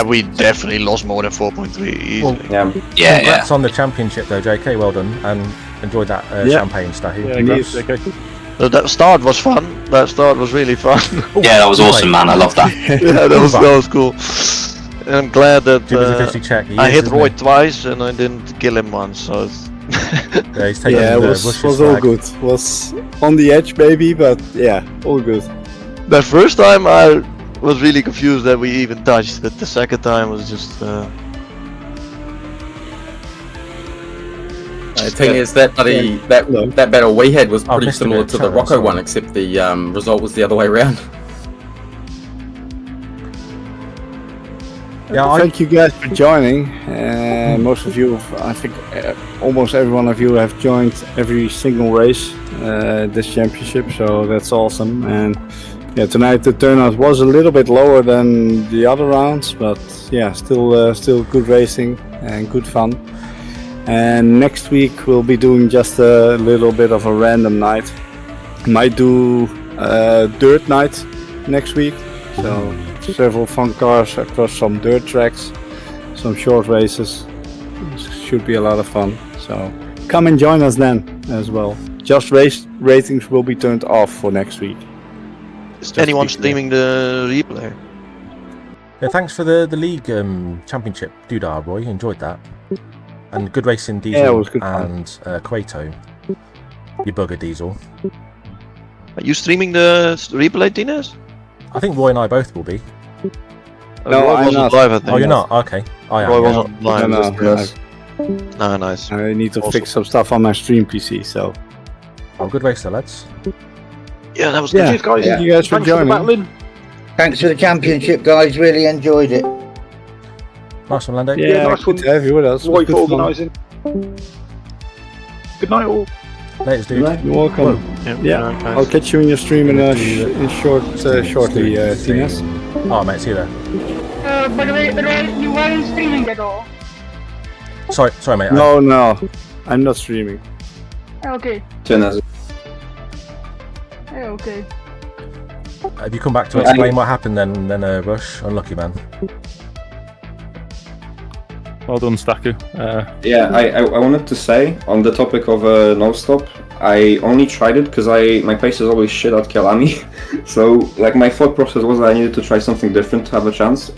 we definitely lost more than 4.3 easily. Well, congrats on the championship though, JK. Well done, and enjoyed that champagne, Stahu. That start was fun. That start was really fun. Yeah, that was awesome, man. I love that. Yeah, that was cool. And I'm glad that I hit Roy twice and I didn't kill him once. So it's yeah, he's taking it was all good. Was on the edge, maybe, but yeah, all good. The first time I was really confused that we even touched, but the second time was just. The thing is that that battle we had was pretty similar to the Rocco one, except the result was the other way around. Yeah, thank you guys for joining. Most of you, I think almost every one of you have joined every single race this championship, so that's awesome. And yeah, tonight the turnout was a little bit lower than the other rounds, but yeah, still good racing and good fun. And next week we'll be doing just a little bit of a random night. Might do dirt night next week, so several fun cars across some dirt tracks, some short races. Should be a lot of fun, so come and join us then as well. JustRace ratings will be turned off for next week. Is anyone streaming the replay? Yeah, thanks for the league championship, Dudar Roy. Enjoyed that. And good racing, Diesel, Yeah, it was good and Quato. You bugger, Diesel. Are you streaming the replay, Tines? I think Roy and I both will be. No, Roy I'm wasn't not. live, I think. Oh, you're not? Okay. I am. Roy Yeah. wasn't live. No, Ah, nice. I need to Awesome. fix some stuff on my stream PC, so... Oh, good race there, lads. Yeah, that was Yeah, Cheers, guys. thank you guys for Thanks for the joining. battling. Thanks for the championship, guys. Really enjoyed it. Nice one, Lando. Yeah, nice good one. to have you with us. Roy for Good fun. organising. Good night, all. Latest, dude. You're welcome. Yeah, I'll catch you in your stream in shortly, Tines. Oh, mate, see you there. By the way, Roy, you weren't streaming at all. Sorry, mate. No, I'm not streaming. Okay. Okay. Have you come back to explain what happened then, Rush? Unlucky, man. Well done, Staku. Yeah, I wanted to say on the topic of no stop, I only tried it because my pace is always shit at Kyalami. So like my thought process was I needed to try something different to have a chance.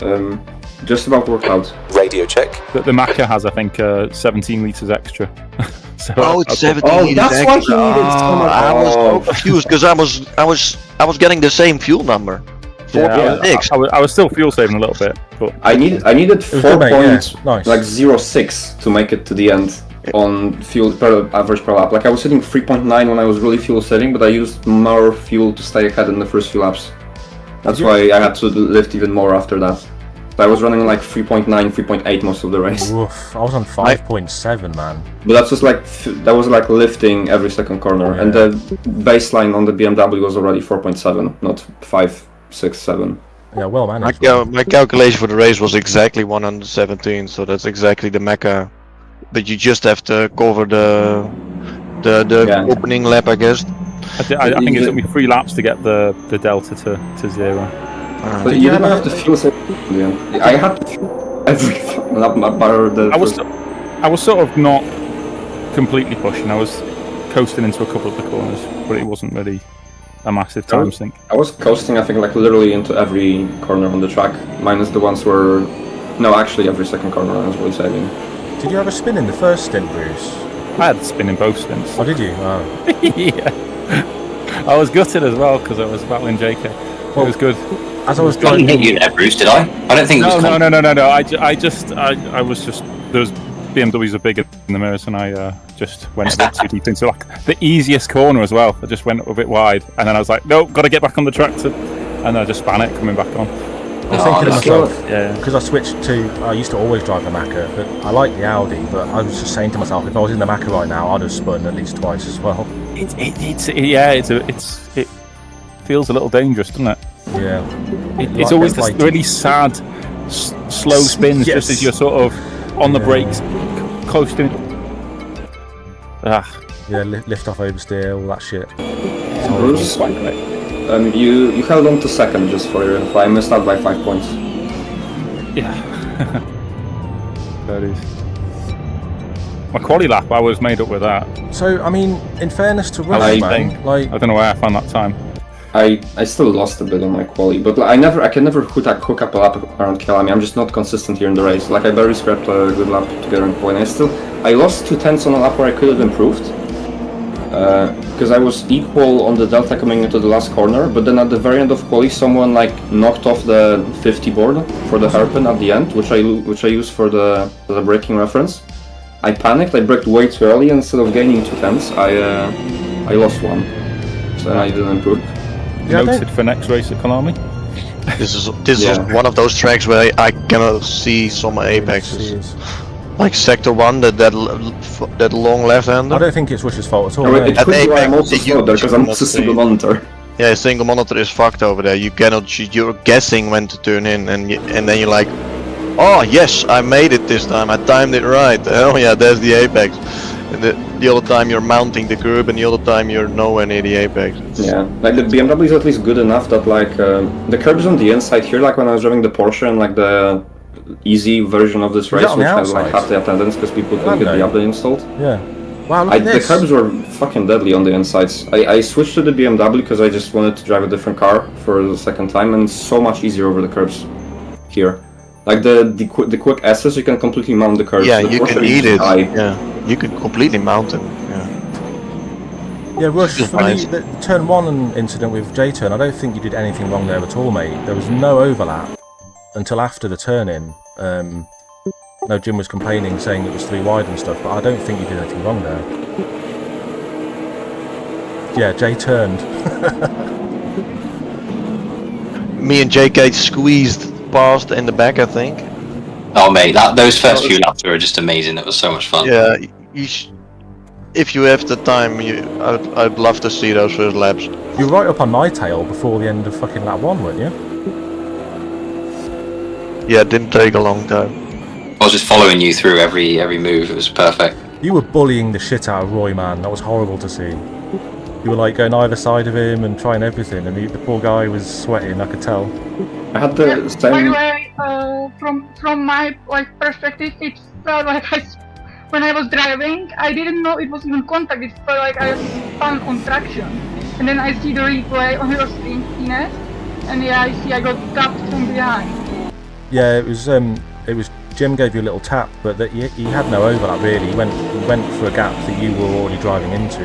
Just about worked out. Radio check. The Macca has, I think, 17 litres extra. So it's 17 Oh, litres that's why he extra. needed so much. I was so confused because I was getting the same fuel number. 4.6. I was still fuel saving a little bit, but I needed 4.06 nice. To make it to the end on fuel per average per lap. Like I was hitting 3.9 when I was really fuel saving, but I used more fuel to stay ahead in the first few laps. That's why I had to lift even more after that. I was running like 3.9, 3.8 most of the race. Oof, I was on 5.7, man. But that's just like that was like lifting every second corner, and the baseline on the BMW was already 4.7, not 5, 6, 7. Yeah, well managed. My calculation for the race was exactly 117, so that's exactly the Mecca. But you just have to cover the opening lap, I guess. I think it took me 3 laps to get the delta to 0. But you didn't have to fuel save. Yeah. I had to fuel every lap bar the I was sort of not completely pushing. I was coasting into a couple of the corners, but it wasn't really a massive time sink. I was coasting, I think, like literally into every corner on the track, minus the ones where... No, actually every second corner I was really saving. Did you have a spin in the first stint, Bruce? I had a spin in both stints. Oh, did you? Oh. Yeah. I was gutted as well because I was battling JK. Well, it was good. As I was I didn't hit you there, Bruce, did I? I don't think it was... No. I was just... Those BMWs are bigger than the mirrors, and I just went a bit too deep into like the easiest corner as well. I just went a bit wide, and then I was like, no, got to get back on the track, and I just span it coming back on. I was thinking to myself, because I switched to, I used to always drive the Macca, but I like the Audi, but I was just saying to myself, if I was in the Macca right now, I'd have spun at least twice as well. It feels a little dangerous, doesn't it? Yeah. It's like always this really sad, slow spins, just as you're sort of on the brakes, coasting. Yeah, lift off oversteer, all that shit. Bruce, you held on to second just for your info. I missed out by 5 points. Yeah. That is. My quali lap, I was made up with that. So, I mean, in fairness to Rush, man, like... I don't know where I found that time. I still lost a bit on my quali, but I can never hook up a lap around Kyalami. I'm just not consistent here in the race. Like I barely scrapped a good lap together in quali. I lost 2/10 on a lap where I could have improved, because I was equal on the delta coming into the last corner. But then at the very end of quali, someone like knocked off the 50 board for the hairpin at the end, which I used for the braking reference. I panicked. I braked way too early. Instead of gaining 2/10, I lost 1, so I didn't improve. Noted for next race at Kyalami. This is one of those tracks where I cannot see some apexes. Like sector 1, that long left-hander. I don't think it's Rush's fault at all. It could be why I'm also slow there, because I'm also single monitor. Yeah, single monitor is fucked over there. You cannot. You're guessing when to turn in, and then you're like, oh yes, I made it this time. I timed it right. Oh yeah, there's the apex. And the other time you're mounting the curb, and the other time you're nowhere near the apex. Yeah, like the BMW is at least good enough that like the curb is on the inside here. Like when I was driving the Porsche and like the easy version of this race, which had like half the attendance because people couldn't get the update installed. Yeah. Wow, look at The this. curbs were fucking deadly on the insides. I switched to the BMW because I just wanted to drive a different car for the second time, and it's so much easier over the curbs here. Like the quick S's, you can completely mount the curbs. Yeah, The you Porsche can is eat it. high. Yeah, you can completely mount them. Yeah. Yeah, Rush, Just for the, nice. the turn 1 incident with J-turn, I don't think you did anything wrong there at all, mate. There was no overlap until after the turn-in. No, Jim was complaining, saying it was 3 wide and stuff, but I don't think you did anything wrong there. Yeah, Jay turned. Me and JK squeezed past in the back, I think. Oh mate, those first few laps were just amazing. It was so much fun. Yeah, if you have the time, I'd love to see those first laps. You were right up on my tail before the end of fucking lap 1, weren't you? Yeah, it didn't take a long time. I was just following you through every move. It was perfect. You were bullying the shit out of Roy, man. That was horrible to see. You were like going either side of him and trying everything, and the poor guy was sweating, I could tell. I had the By the same. way, from my perspective, it felt like when I was driving, I didn't know it was in contact. It felt like I was spun on traction, and then I see the replay on your screen, Ines, and yeah, I see I got tapped from behind. Yeah, it was Jim gave you a little tap, but that he had no overlap really. He went for a gap that you were already driving into.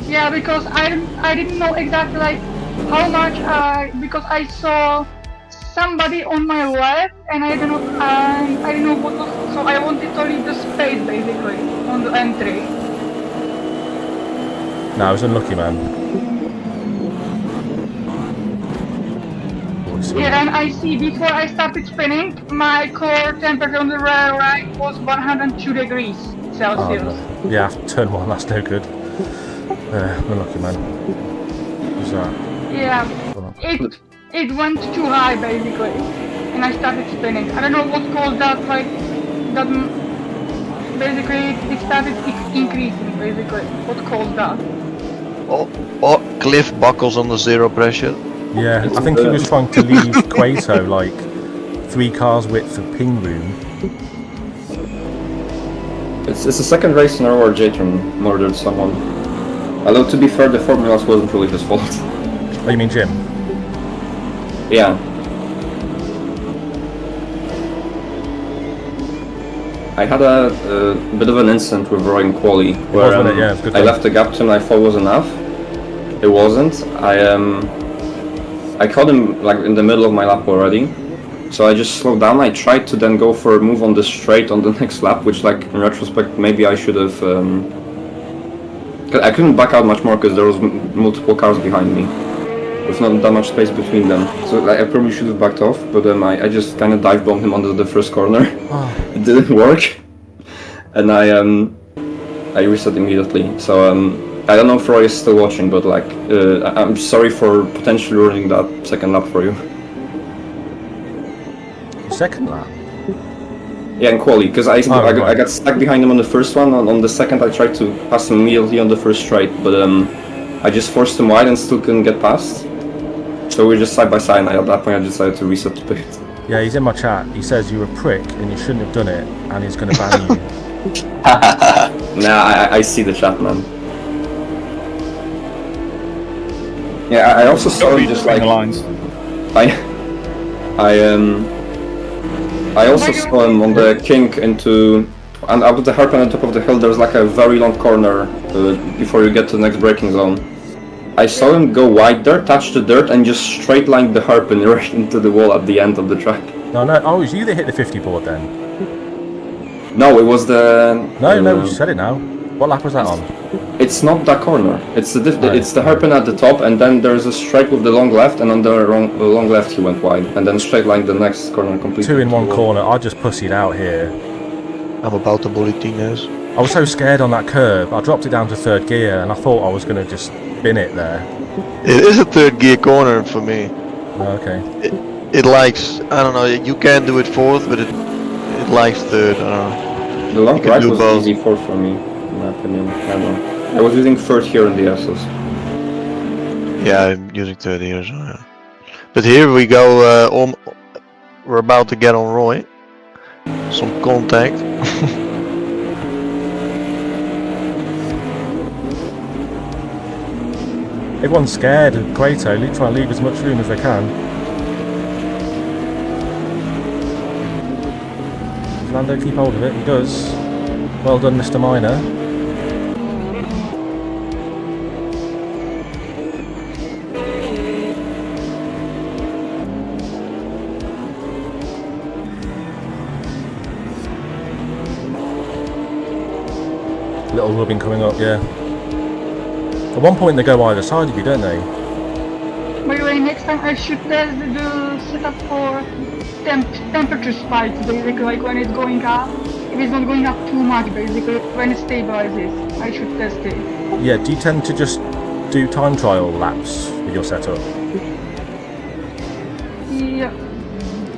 Yeah, because I didn't know exactly like how much because I saw somebody on my left and I didn't know what was, so I wanted to leave the space basically on the entry. No, I was unlucky, man. Yeah, and I see before I started spinning, my core temperature on the rear right was 102 degrees Celsius. Oh, yeah, turn 1, that's no good. Unlucky, man. What's that? Yeah, it went too high basically, and I started spinning. I don't know what caused that, like, that basically it started increasing basically. What caused that? Oh, Cliff buckles on the zero pressure. Yeah, I think he was trying to leave Quato like 3 cars width of ping room. It's the second race in a row where J-turn murdered someone. Although to be fair, the formulas wasn't really his fault. Oh, you mean Jim? Yeah. I had a bit of an incident with Roy in quali where Yeah, it was good I fun. left the gap to him. I thought was enough. It wasn't. I caught him like in the middle of my lap already, so I just slowed down. I tried to then go for a move on the straight on the next lap, which, like, in retrospect, maybe I should have. I couldn't back out much more because there was multiple cars behind me, with not that much space between them. So I probably should have backed off, but I just kind of dive bombed him under the first corner. It didn't work, and I reset immediately. So I don't know if Roy is still watching, but like I'm sorry for potentially ruining that second lap for you. Second lap? Yeah, in quali, because I got stuck behind him on the first one. On the second, I tried to pass him immediately on the first straight, but I just forced him wide and still couldn't get past. So we're just side by side, and at that point, I decided to reset the pit. Yeah, he's in my chat. He says you're a prick and you shouldn't have done it, and he's going to ban you. Nah, I see the chat, man. Yeah, I also saw him just like I also saw him on the kink into, and out of the hairpin on top of the hill. There's like a very long corner before you get to the next braking zone. I saw him go wide there, touch the dirt, and just straight line the hairpin right into the wall at the end of the track. No, oh, it was you that hit the 50 board then? No, it was the. No, you said it now. What lap was that on? It's not that corner. It's the hairpin at the top, and then there's a straight with the long left, and on the long left he went wide, and then straight line the next corner completely. 2 in 1 corner. I just pussied out here. I'm about to bully Tines. I was so scared on that curb. I dropped it down to 3rd gear, and I thought I was going to just bin it there. It is a 3rd gear corner for me. Oh, okay. It likes, I don't know, you can do it 4th, but it likes 3rd. I don't know. The long right was easy 4th for me, in my opinion. I don't know. I was using 3rd here in the S's. Yeah, I'm using 3rd here, so yeah. But here we go, we're about to get on Roy. some contact. Everyone's scared of Cueto, try and leave as much room as they can. Lando keep hold of it, he does. Well done, Mr. Miner. Little rubbing coming up, yeah. At one point they go either side of you, don't they? By the way, next time I should test the setup for temperature spikes, basically, like when it's going up. If it's not going up too much, basically, when it stabilizes, I should test it. Yeah, do you tend to just do time trial laps with your setup? Yeah.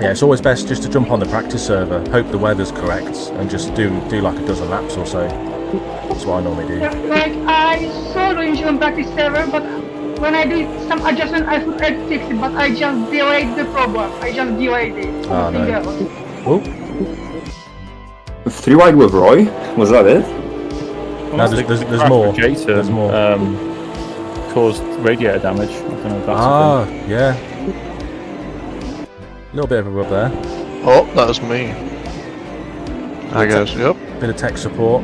Yeah, it's always best just to jump on the practice server, hope the weather's correct, and just do like a dozen laps or so. That's what I normally do. Yeah, like I saw the initial practice server, but when I did some adjustment, I thought I'd fix it, but I just delayed the problem. I just delayed it. Ah, no. Oh. 3 wide with Roy? Was that it? No, there's more. There's more. Caused radiator damage. I don't know if that's Ah, yeah. A little bit of a rub there. Oh, that was me. I guess, yep. Bit of tech support.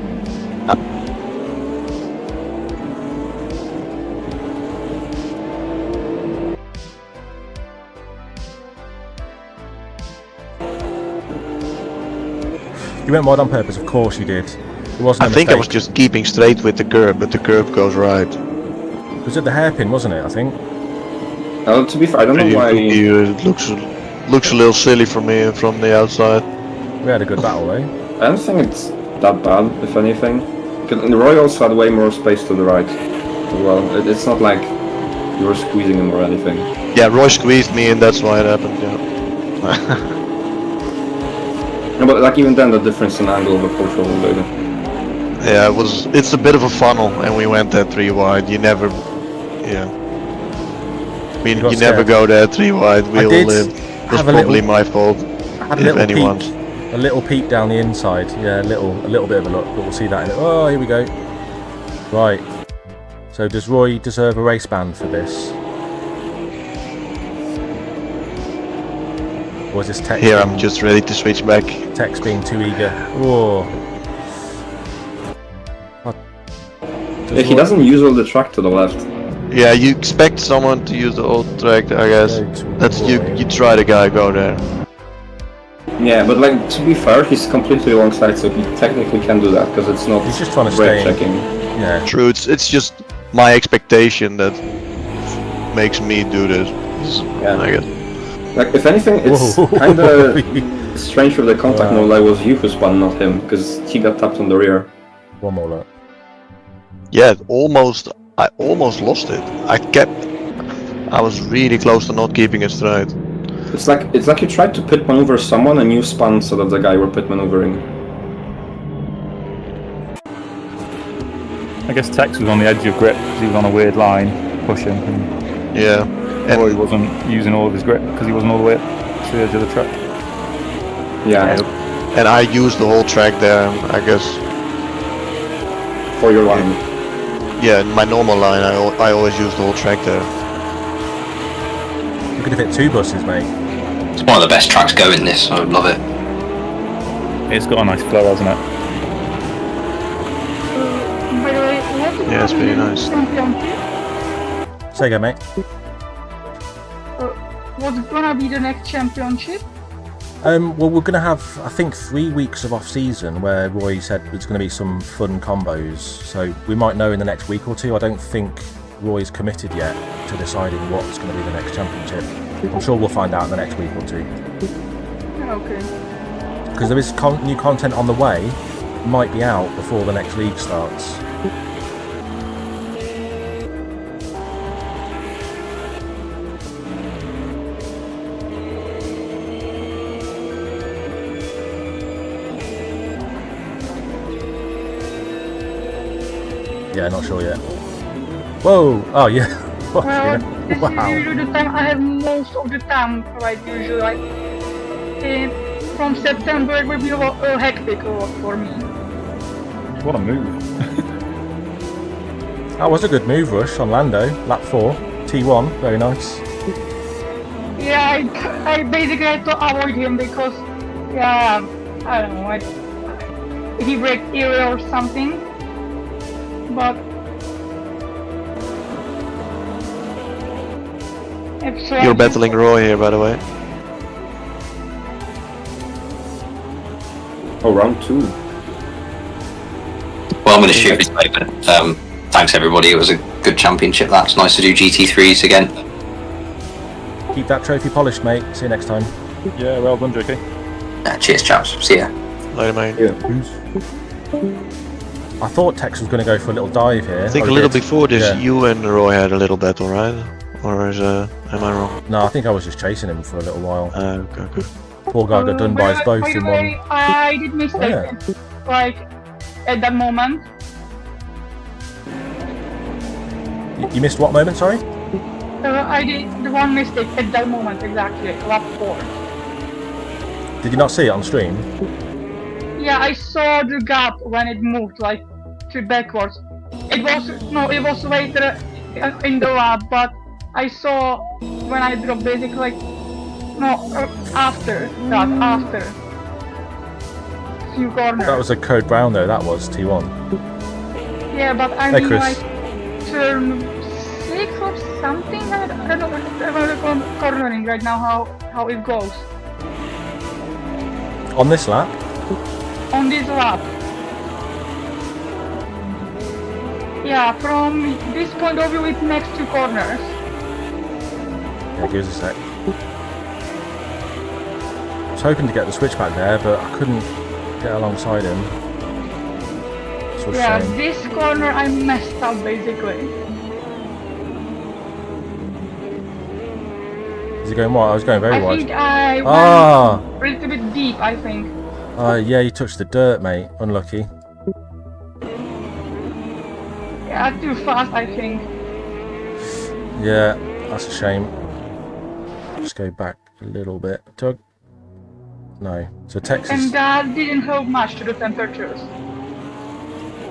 You went wide on purpose, of course you did. It wasn't I think I was just keeping straight with the curb, but the curb goes right. It was at the hairpin, wasn't it, I think? To be fair, I don't know why... It looks a little silly for me from the outside. We had a good battle, eh? I don't think it's that bad, if anything. Because Roy also had way more space to the right as well. It's not like you were squeezing him or anything. Yeah, Roy squeezed me and that's why it happened, yeah. No, but like even then the difference in angle of approach wasn't big. Yeah, it's a bit of a funnel and we went that 3 wide. You never, yeah. I mean, you never go there 3 wide, we all lived. It was probably my fault, if anyone's. A little peek down the inside, yeah, a little bit of a look, but we'll see that in it. Oh, here we go. Right. So does Roy deserve a race ban for this? Or is this Tex? Here, I'm just ready to switch back. Tex being too eager. Whoa. Yeah, he doesn't use all the track to the left. Yeah, you expect someone to use the old track, I guess. That's you try the guy go there. Yeah, but like to be fair, he's completely alongside, so he technically can do that because it's not. He's just trying to brake stay. checking. Yeah. True. It's just my expectation that makes me do this. Yeah. I guess. Like if anything, it's kind of strange with the contact mode. Like was you who spun, not him, because he got tapped on the rear. One more look. Yeah, I almost lost it. I was really close to not keeping it straight. It's like you tried to pit maneuver someone and you spun so that the guy were pit maneuvering. I guess Tex was on the edge of grip because he was on a weird line pushing. And yeah. And he wasn't using all of his grip because he wasn't all the way up to the edge of the track. Yeah. And I used the whole track there, I guess. For your line. Yeah, in my normal line, I always use the whole track there. You could have hit 2 buses, mate. It's one of the best tracks going, this. I love it. It's got a nice flow, hasn't it? By the way, yeah, it's pretty nice. Say again, mate. What's gonna be the next championship? Well, we're going to have, I think, 3 weeks of off-season where Roy said there's going to be some fun combos. So we might know in the next week or 2. I don't think Roy's committed yet to deciding what's going to be the next championship. I'm sure we'll find out in the next week or 2. Okay. Because there is new content on the way. It might be out before the next league starts. Yeah, not sure yet. Whoa! Oh yeah. Well, this is usually the time I have most of the time, like usually. Like, from September it will be a hectic for me. What a move. That was a good move, Rush, on Lando. Lap 4. T1. Very nice. Yeah, I basically had to avoid him because, yeah, I don't know, he braked early or something, but You're battling Roy here, by the way. Oh, round 2. Well, I'm going to shoot this way, but thanks everybody. It was a good championship. That's nice to do GT3s again. Keep that trophy polished, mate. See you next time. Yeah, well done, JK. Cheers, chaps. See ya. Later, mate. Yeah. I thought Tex was going to go for a little dive here. I think a little before this, you and Roy had a little battle, right? Or is am I wrong? No, I think I was just chasing him for a little while. Okay. Poor guy got done by us both by the in way, one. I did mistake, like, at that moment. You missed what moment, sorry? I did the one mistake at that moment, exactly, lap 4. Did you not see it on stream? Yeah, I saw the gap when it moved, like, to backwards. It was later in the lap, but I saw when I dropped basically, like, after few corners. That was a Code Brown though, that was T1. Yeah, but I Hey, mean, Chris. like, turn 6 or something? I don't know the cornering right now, how it goes. On this lap? On this lap. Yeah, from this point of view, it's next to corners. Yeah, give us a sec. I was hoping to get the switchback there, but I couldn't get alongside him. So Yeah, shame. this corner I messed up basically. Is he going wide? I was going very I wide. think I went Ah! a little bit deep, I think. Yeah, you touched the dirt, mate. Unlucky. Yeah, too fast, I think. Yeah, that's a shame. Just go back a little bit. Tug? No. So Texas. And that didn't help much to the temperatures.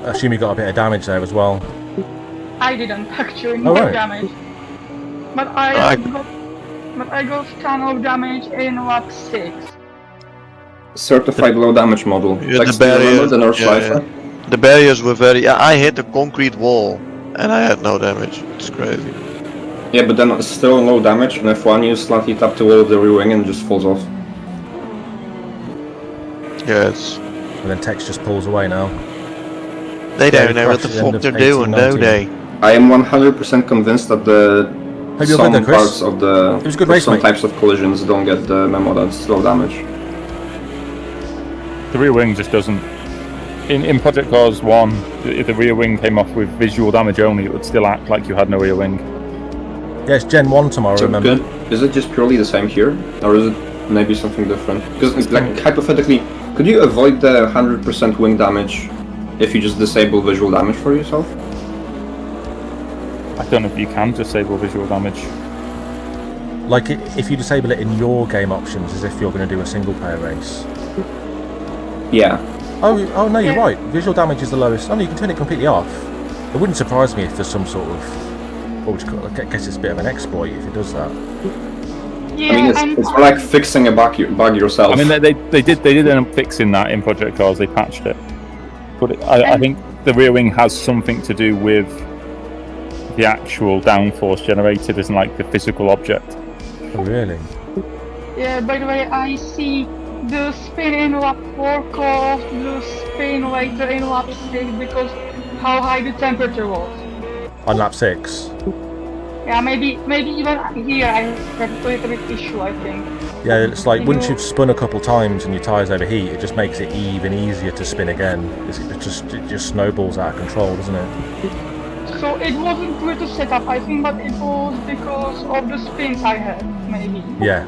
I assume you got a bit of damage there as well. I didn't actually, Oh, no right. damage. But I got ton of damage in lap 6. Certified low damage model. Yeah, Tex, the do you remember barrier. the North Yeah, Schleifer? The barriers were very. I hit the concrete wall and I had no damage. It's crazy. Yeah, but then it's still low damage, and F1 you slightly tap the wall of the rear wing and it just falls off. Yeah, it's. And then Tex just pulls away now. They Yeah, don't know what the crashed at the end fuck of they're doing, 18, do they? I am 100% convinced that the Hope you're some good there, Chris. parts of the It was a good of race, some mate. types of collisions don't get the memo that it's low damage. The rear wing just doesn't. In Project Cars 1, if the rear wing came off with visual damage only, it would still act like you had no rear wing. Yeah, it's Gen 1 tomorrow, So remember? is it just purely the same here, or is it maybe something different? Because like hypothetically, could you avoid the 100% wing damage if you just disable visual damage for yourself? I don't know if you can disable visual damage. Like, if you disable it in your game options, as if you're going to do a single player race. Yeah. Oh no, you're right. Visual damage is the lowest. Oh no, you can turn it completely off. It wouldn't surprise me if there's some sort of, what would you call it? I guess it's a bit of an exploit if it does that. Yeah, I mean, it's more like fixing a bug yourself. I mean, they did end up fixing that in Project Cars. They patched it, but I think the rear wing has something to do with the actual downforce generated, isn't like the physical object. Oh really? Yeah, by the way, I see the spin in lap 4 caused the spin later in lap 6 because how high the temperature was. On lap 6? Yeah, maybe even here I have a little bit issue, I think. Yeah, it's like once you've spun a couple times and your tyres overheat, it just makes it even easier to spin again. It just snowballs out of control, doesn't it? So it wasn't good to set up, I think, but it was because of the spins I had, maybe. Yeah.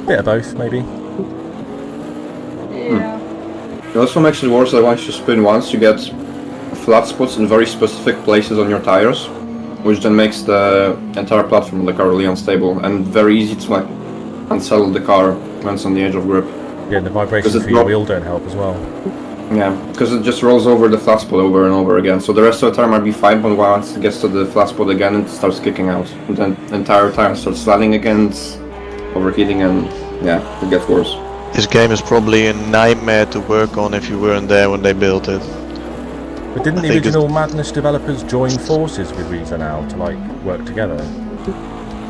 Bit of both, maybe. Yeah. It also makes it worse that once you spin once, you get flat spots in very specific places on your tires, which then makes the entire platform of the car really unstable and very easy to like unsettle the car depends on the age of grip. Yeah, the vibrations for your wheel don't help as well. Yeah, because it just rolls over the flat spot over and over again. So the rest of the tire might be fine, but once it gets to the flat spot again, it starts kicking out. And then the entire tire starts sliding again, it's overheating, and yeah, it gets worse. This game is probably a nightmare to work on if you weren't there when they built it. But didn't the original Madness developers join forces with Reza now to like work together?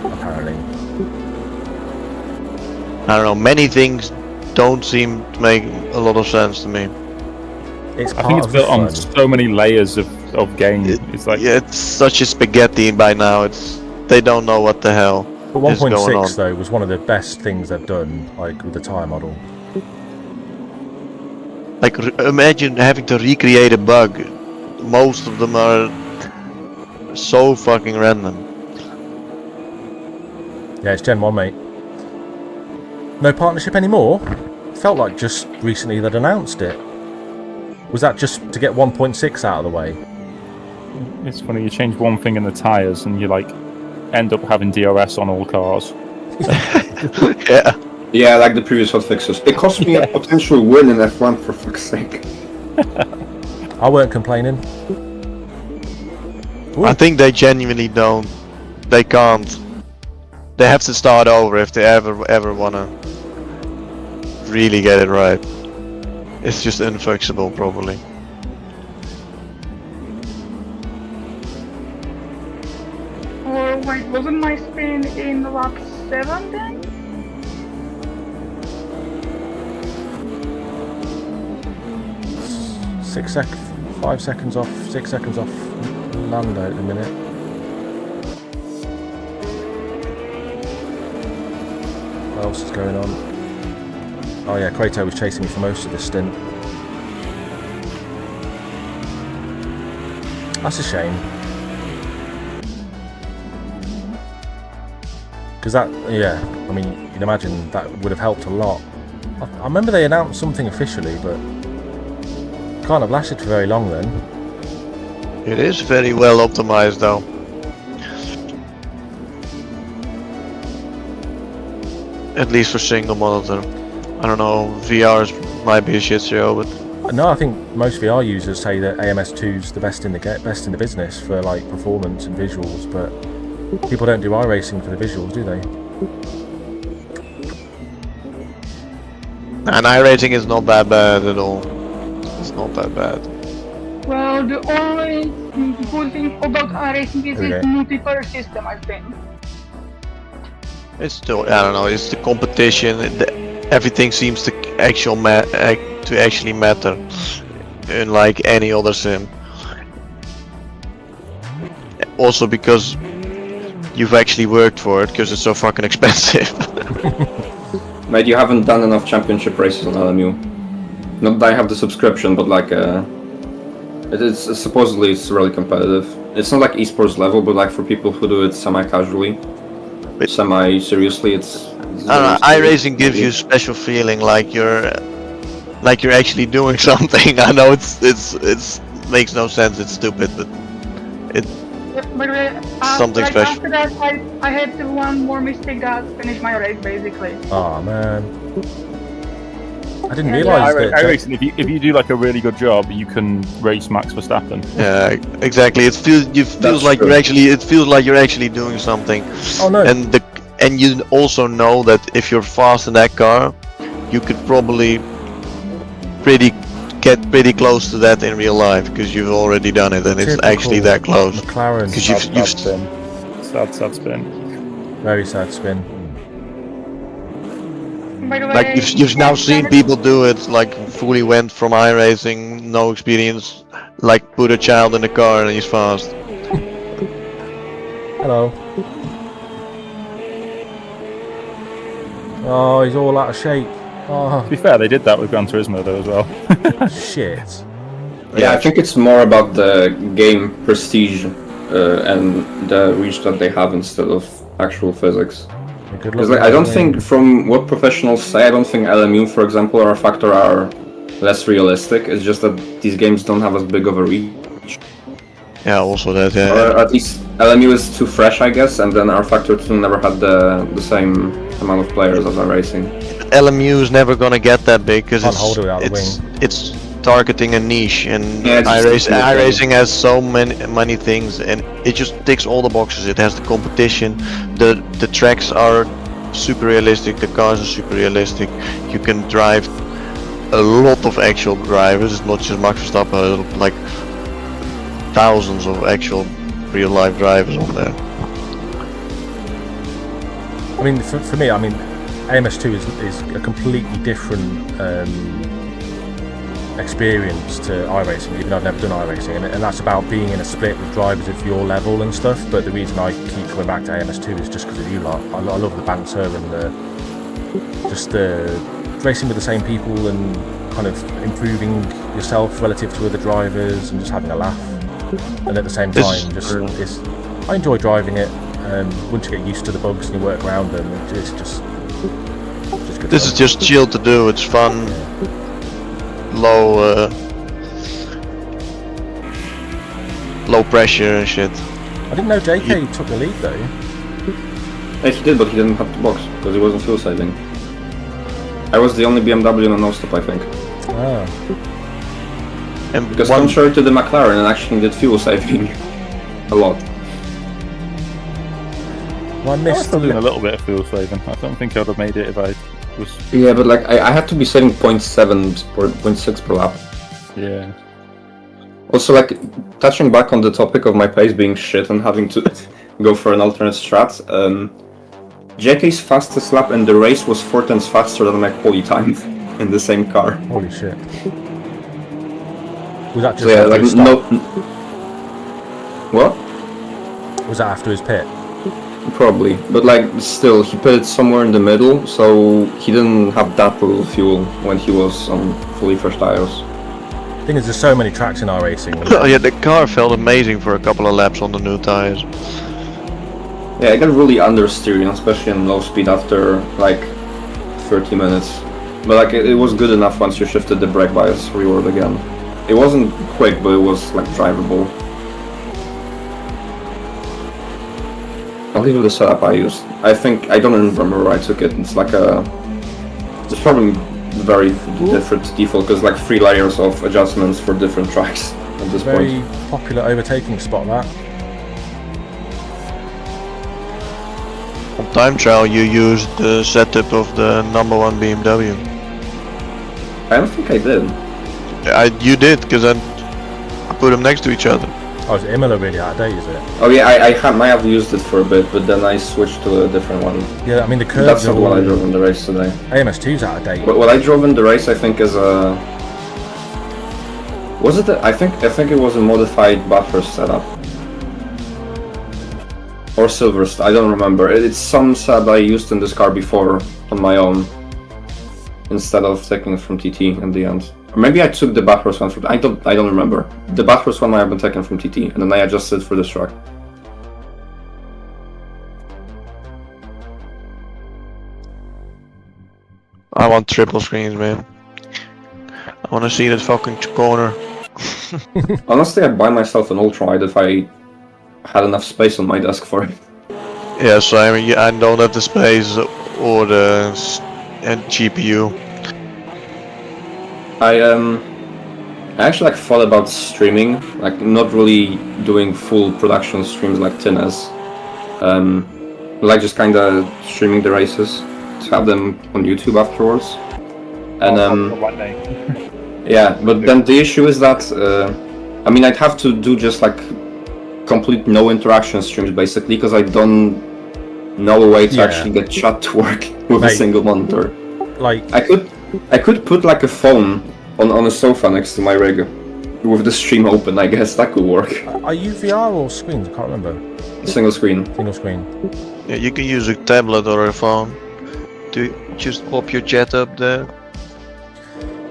Apparently. I don't know, many things don't seem to make a lot of sense to me. It's I think it's built on so many layers of game. It's like it's such a spaghetti by now. They don't know what the hell But is going 1.6 on. though was one of the best things they've done, like with the tyre model. Like imagine having to recreate a bug. Most of them are so fucking random. Yeah, it's Gen 1, mate. No partnership anymore? Felt like just recently they'd announced it. Was that just to get 1.6 out of the way? it's funny. You change one thing in the tires, and you like end up having DRS on all cars. Yeah. Yeah, like the previous hotfixes. It cost me a potential win in F1 for fuck's sake. I weren't complaining. Ooh. I think they genuinely don't. They can't. They have to start over if they ever wanna really get it right. It's just unfixable, probably. Or wait, wasn't my spin in lap 7 then? Six 5 seconds off, 6 seconds off Lando at the minute. What else is going on? Oh yeah, Kratos was chasing me for most of this stint. That's a shame. Because that, yeah, I mean, you can imagine that would have helped a lot. I remember they announced something officially, but can't have lasted for very long then. It is very well optimized though. At least for single monitor. I don't know, VRs might be a shit show, but No, I think most VR users say that AMS2's the best in the business for like performance and visuals, but people don't do iRacing for the visuals, do they? And iRacing is not that bad at all. It's not that bad. Well, the only good thing about iRacing is its multiplayer system, I think. It's still, I don't know, it's the competition. Everything seems to actually matter in like any other sim. Also because you've actually worked for it, because it's so fucking expensive. Mate, you haven't done enough championship races on LMU. Not that I have the subscription, but like it's supposedly it's really competitive. It's not like esports level, but like for people who do it semi-casually, semi-seriously, it's I don't know, iRacing gives you a special feeling, like you're actually doing something. I know it's makes no sense. It's stupid, but it. By the way, something like special. After that, I had one more mistake that finished my race basically. Oh man. I didn't realise that. iRacing, if you do like a really good job, you can race Max Verstappen. Yeah, exactly. It feels like you're actually doing something. Oh no. And you also know that if you're fast in that car, you could probably get pretty close to that in real life, because you've already done it and it's actually that close. McLaren. Because Sad spin. Very sad spin. By the way, Like you've now seen people do it, like fully went from iRacing, no experience, like put a child in the car and he's fast. Hello. Oh, he's all out of shape. Oh. To be fair, they did that with Gran Turismo though as well. Shit. Yeah, I think it's more about the game prestige and the reach that they have instead of actual physics. Because like, I don't think, from what professionals say, I don't think LMU, for example, or Factor are less realistic. It's just that these games don't have as big of a reach. Yeah, also that. Yeah. Or at least LMU is too fresh, I guess, and then our Factor 2 never had the same amount of players as iRacing. LMU is never gonna get that big because it's it's targeting a niche, and Yeah, iRacing has so many things, and it just ticks all the boxes. It has the competition, the tracks are super realistic, the cars are super realistic. You can drive a lot of actual drivers. It's not just Max Verstappen, like thousands of actual real life drivers on there. I mean, for me, I mean, AMS2 is a completely different experience to iRacing, even though I've never done iRacing, and that's about being in a split with drivers of your level and stuff. But the reason I keep coming back to AMS2 is just because of you lot. I love the banter and the racing with the same people and kind of improving yourself relative to other drivers and just having a laugh. And at the same time, I enjoy driving it. Once you get used to the bugs and you work around them, it's just good. This is just chill to do. It's fun. Low pressure and shit. I didn't know JK took the lead though. Yeah, he did, but he didn't have to box because he wasn't fuel saving. I was the only BMW in a no-stop, I think. Ah. And because contrary to the McLaren, it actually did fuel saving a lot. Well, I missed still doing a little bit of fuel saving. I don't think I'd have made it if I was. Yeah, but like I had to be saving 0.7 or 0.6 per lap. Yeah. Also, like touching back on the topic of my pace being shit and having to go for an alternate strat. JK's fastest lap in the race was 4 times faster than my quali time in the same car. Holy shit. Was that just so, yeah, like no. What? Was that after his pit? Probably, but like still, he pitted somewhere in the middle, so he didn't have that little fuel when he was on fully fresh tires. The thing is, there's so many tracks in our racing. Oh yeah, the car felt amazing for a couple of laps on the new tires. Yeah, I got really understeering, especially in low speed after like 30 minutes. But like it was good enough once you shifted the brake bias reward again. It wasn't quick, but it was like drivable. I'll leave you the setup I used. I don't remember where I took it. It's like it's probably very different default because like 3 layers of adjustments for different tracks at this point. Very popular overtaking spot that. On time trial, you used the setup of the #1 BMW. I don't think I did. You did, because I put them next to each other. Oh, is Imola really out of date, is it? Oh yeah, I might have used it for a bit, but then I switched to a different one. Yeah, I mean the Kerb. That's not what I drove in the race today. AMS2's out of date. What I drove in the race, I think, is a. Was it? I think it was a modified Bathurst setup. Or Silverstone, I don't remember. It's some setup I used in this car before on my own, instead of taking it from TT in the end. Or maybe I took the Bathurst one from. I don't remember. The Bathurst one might have been taken from TT, and then I adjusted for this track. I want triple screens, man. I want to see that fucking corner. Honestly, I'd buy myself an Ultra if I had enough space on my desk for it. Yeah, so I mean, I don't have the space or the GPU. I actually thought about streaming, like not really doing full production streams like Tinez, like just kind of streaming the races to have them on YouTube afterwards. And yeah, but then the issue is that I mean I'd have to do just like complete no interaction streams basically because I don't know a way to actually get chat to work with a single monitor. Like I could put like a phone on a sofa next to my rig with the stream open. I guess that could work. Are you VR or screens? I can't remember. Single screen. Single screen. Yeah, you can use a tablet or a phone to just pop your chat up there.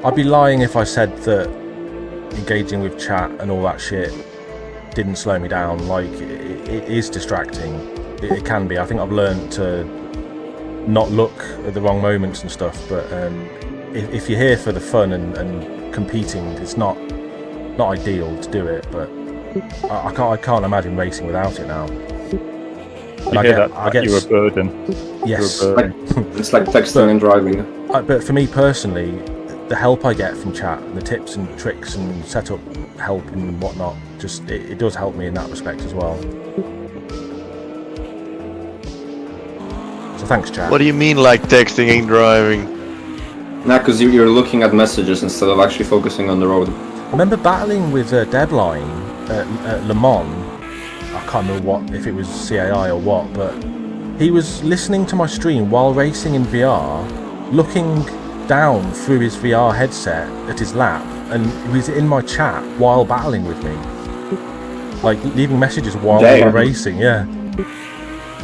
I'd be lying if I said that engaging with chat and all that shit didn't slow me down. Like it is distracting. It can be. I think I've learned to not look at the wrong moments and stuff. But if you're here for the fun and competing, it's not ideal to do it. But I can't imagine racing without it now. You hear that? You're a burden. Yes. It's like texting and driving. But for me personally, the help I get from chat, and the tips and tricks and setup help and whatnot, just it does help me in that respect as well. So thanks, chat. What do you mean, like texting and driving? Nah, because you're looking at messages instead of actually focusing on the road. I remember battling with Deadline at Le Mans. I can't remember if it was CAI or what, but he was listening to my stream while racing in VR, looking down through his VR headset at his lap, and he was in my chat while battling with me, like leaving messages while we were racing. Yeah.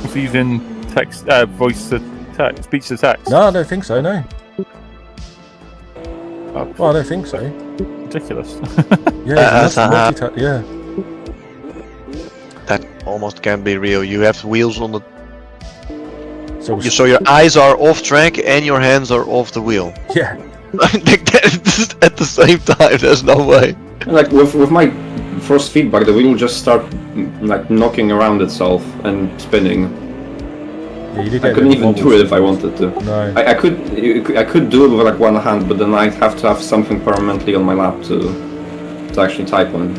Was he using text, voice to text, speech to text? No, I don't think so. No. Oh, well, I don't think so. Ridiculous. Yeah. Yeah. That almost can't be real. You have wheels on the. So your eyes are off track and your hands are off the wheel. Yeah. At the same time, there's no way. Like with my force feedback, the wheel will just start like knocking around itself and spinning. Yeah, you did I couldn't even do it if I wanted to. No. I could do it with like one hand, but then I'd have to have something permanently on my lap to actually type on.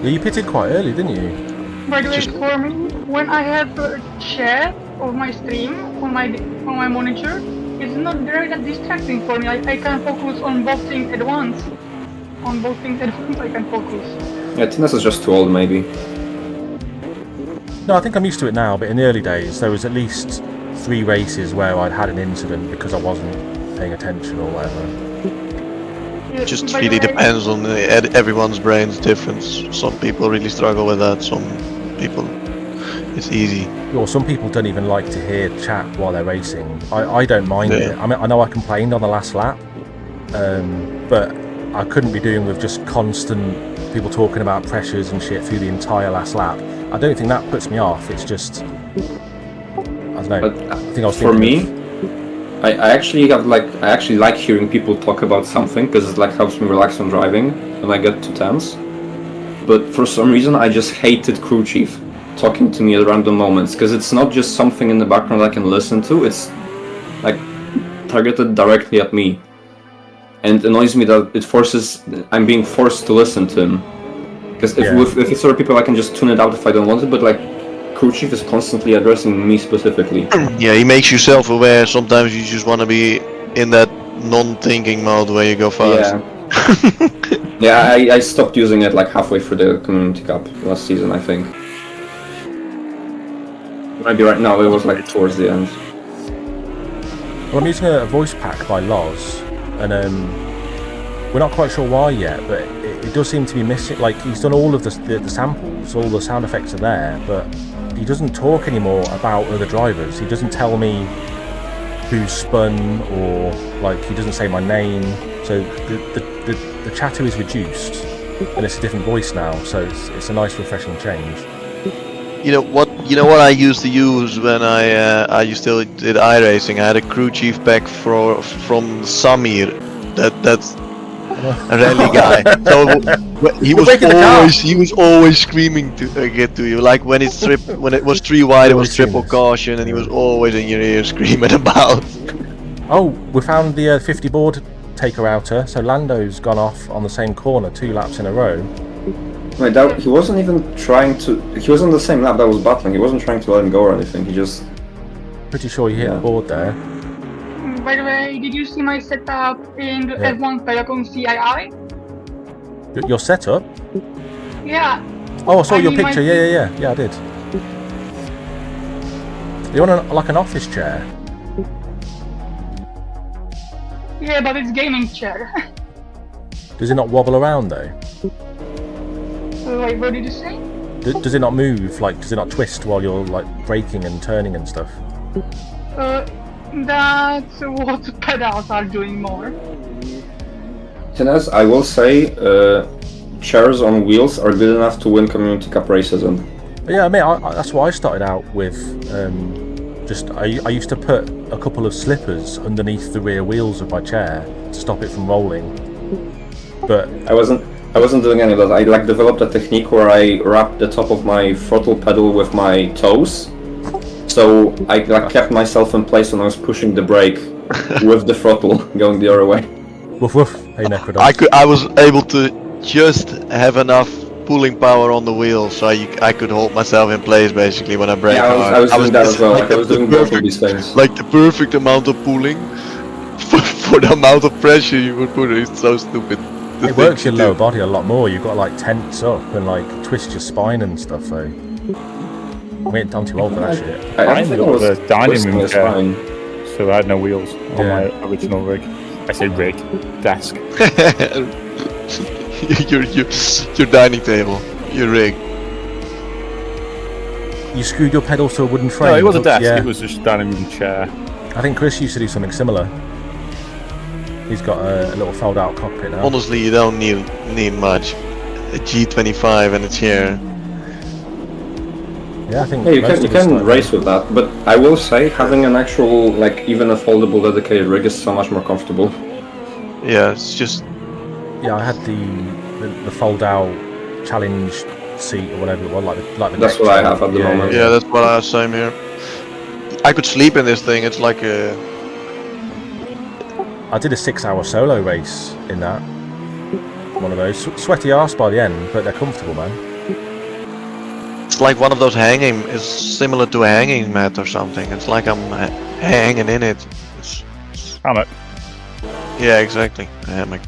Yeah, you pitted quite early, didn't you? By the way, for me, when I have a chat of my stream on my monitor, it's not very that distracting for me. I can focus on both things at once. On both things at once, I can focus. Yeah, Tinus is just too old, maybe. No, I think I'm used to it now, but in the early days, there was at least 3 races where I'd had an incident because I wasn't paying attention or whatever. It just really depends on everyone's brain's difference. Some people really struggle with that, some people it's easy. Or some people don't even like to hear chat while they're racing. I don't mind it. I mean, I know I complained on the last lap, but I couldn't be doing with just constant people talking about pressures and shit through the entire last lap. I don't think that puts me off. It's just, I don't know. But I think I was for me, I actually like hearing people talk about something because it like helps me relax when driving and I get too tense. But for some reason, I just hated crew chief talking to me at random moments because it's not just something in the background I can listen to. It's like targeted directly at me, and it annoys me that I'm being forced to listen to him. Because if it's other people, I can just tune it out if I don't want it. But like, crew chief is constantly addressing me specifically. Yeah, he makes you self-aware. Sometimes you just want to be in that non-thinking mode where you go fast. Yeah, I stopped using it like halfway through the Community Cup last season, I think. Maybe right now it was like towards the end. Well, I'm using a voice pack by Loz, and we're not quite sure why yet, but it does seem to be missing. Like, he's done all of the samples, all the sound effects are there, but he doesn't talk anymore about other drivers. He doesn't tell me who's spun, or like he doesn't say my name. So the chatter is reduced, and it's a different voice now. So it's a nice, refreshing change. You know what I used to use when I used to did iRacing. I had a crew chief pack from Samir. That's a rally guy. So he was always screaming to get to you. Like when it was 3 wide, it was triple caution, and he was always in your ear screaming about. Oh, we found the 50 board taker outer. So Lando's gone off on the same corner 2 laps in a row. Wait, he wasn't even trying to. He was on the same lap that was battling. He wasn't trying to let him go or anything. He just. Pretty sure you hit the board there. By the way, did you see my setup in the F1 paddock on CII? Your setup? Yeah. Oh, I saw your picture. Yeah, I did. You're on like an office chair. Yeah, but it's gaming chair. Does it not wobble around though? Wait, what did you say? Does it not move? Like, does it not twist while you're like braking and turning and stuff? That's what pedals are doing more. Tennis, I will say, chairs on wheels are good enough to win Community Cup races in. Yeah, I mean, that's what I started out with. I used to put a couple of slippers underneath the rear wheels of my chair to stop it from rolling. But I wasn't I wasn't doing any of that. I like developed a technique where I wrapped the top of my throttle pedal with my toes. So I like kept myself in place when I was pushing the brake with the throttle going the other way. Woof woof. Hey, Necrodon. I was able to just have enough pulling power on the wheel, so I could hold myself in place basically when I brake Yeah, hard. I was doing that as well. Like I was the doing both of these things. Like the perfect amount of pulling for the amount of pressure you would put. It's so stupid. It works your lower body a lot more. You've got to like tense up and like twist your spine and stuff. So I'm too old for that shit. I ended up with a dining room was chair, fine. so I had no wheels on my original rig. I say rig, desk. your dining table, your rig. You screwed your pedals to a wooden frame. No, it was a desk. Yeah. It was just a dining room chair. I think Chris used to do something similar. He's got a little fold-out cockpit now. Honestly, you don't need much. A G25 and a chair. Yeah, I think Yeah, you can race with that, but I will say having an actual, like, even a foldable dedicated rig is so much more comfortable. Yeah, it's just. Yeah, I had the fold-out challenge seat or whatever it was, like the. That's what I have at the moment. Yeah, that's what I have. Same here. I could sleep in this thing. It's like a. I did a 6-hour solo race in that. One of those. Sweaty arse by the end, but they're comfortable, man. It's like one of those hanging. It's similar to a hanging mat or something. It's like I'm hanging in it. Hammock. Yeah, exactly. A hammock.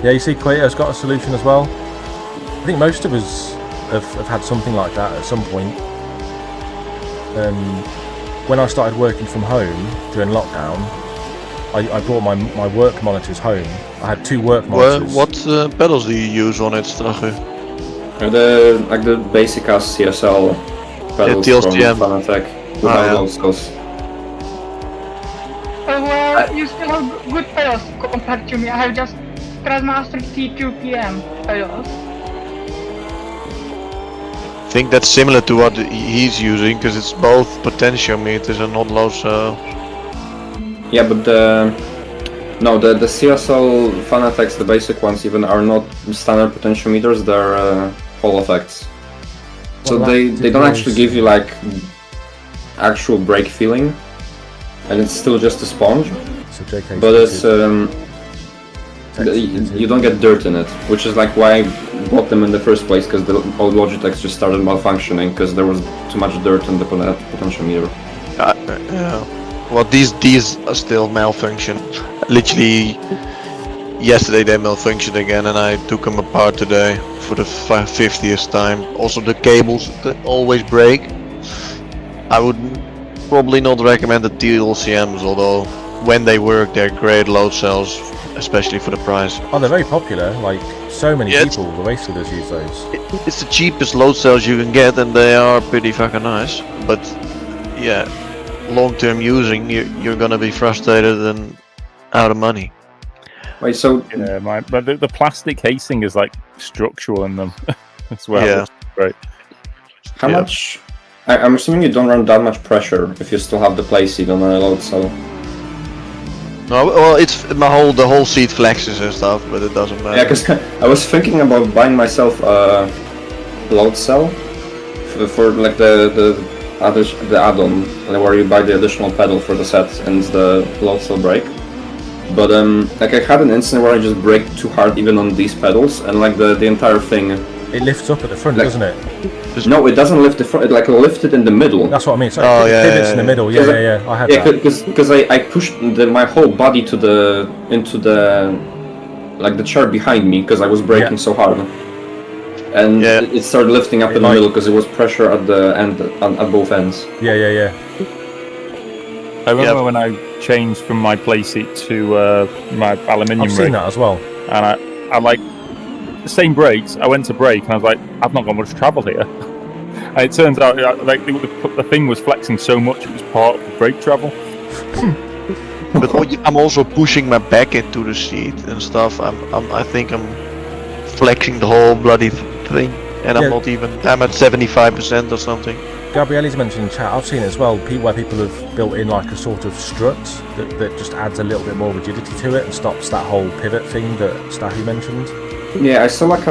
Yeah, you see, Quato's got a solution as well. I think most of us have had something like that at some point. When I started working from home during lockdown, I brought my work monitors home. I had 2 work monitors. What pedals do you use on it, Strache? The basic ass CSL pedals from Fanatec with all those cells. Well, you still have good pedals compared to me. I have just Trustmaster T2 PM pedals. I think that's similar to what he's using, because it's both potentiometers and not low cell. Yeah, but the CSL Fanatec's, the basic ones even, are not standard potentiometers, they're Hall effects. So they don't actually give you like actual brake feeling, and it's still just a sponge. So but it's you don't get dirt in it, which is like why I bought them in the first place, because the old Logitechs just started malfunctioning because there was too much dirt in the potentiometer. Yeah. Well, these are still malfunction. Literally, yesterday they malfunctioned again, and I took them apart today for the 50th time. Also, the cables that always break. I would probably not recommend the TLCMs, although when they work, they're great load cells, especially for the price. Oh, they're very popular. Like, so many people, the race with us use those. It's the cheapest load cells you can get, and they are pretty fucking nice. But yeah, long-term using, you're gonna be frustrated and out of money. Wait, so yeah, but the plastic casing is like structural in them as well. Yeah. Right. How much? I'm assuming you don't run that much pressure if you still have the play seat on a load cell. No, well, it's the whole seat flexes and stuff, but it doesn't matter. Yeah, because I was thinking about buying myself a load cell for like the add-on, where you buy the additional pedal for the set and the load cell brake. But like I had an instant where I just braked too hard even on these pedals, and like the entire thing. It lifts up at the front, doesn't it? No, it doesn't lift the front. It like lifted in the middle. That's what I mean. So it pivots in the middle. Yeah. I had that. Because I pushed my whole body into the chair behind me because I was braking so hard, and it started lifting up in the middle because it was pressure at the end at both ends. Yeah. I remember when I changed from my playseat to my aluminium rig. I've seen that as well. And I like the same brakes. I went to brake and I was like, I've not got much travel here. And it turns out like the thing was flexing so much it was part of the brake travel. But I'm also pushing my back into the seat and stuff. I think I'm flexing the whole bloody thing, and I'm at 75% or something. Gabrielle's mentioned in chat, I've seen it as well, where people have built in like a sort of strut that just adds a little bit more rigidity to it and stops that whole pivot thing that Stahu mentioned. Yeah, I saw like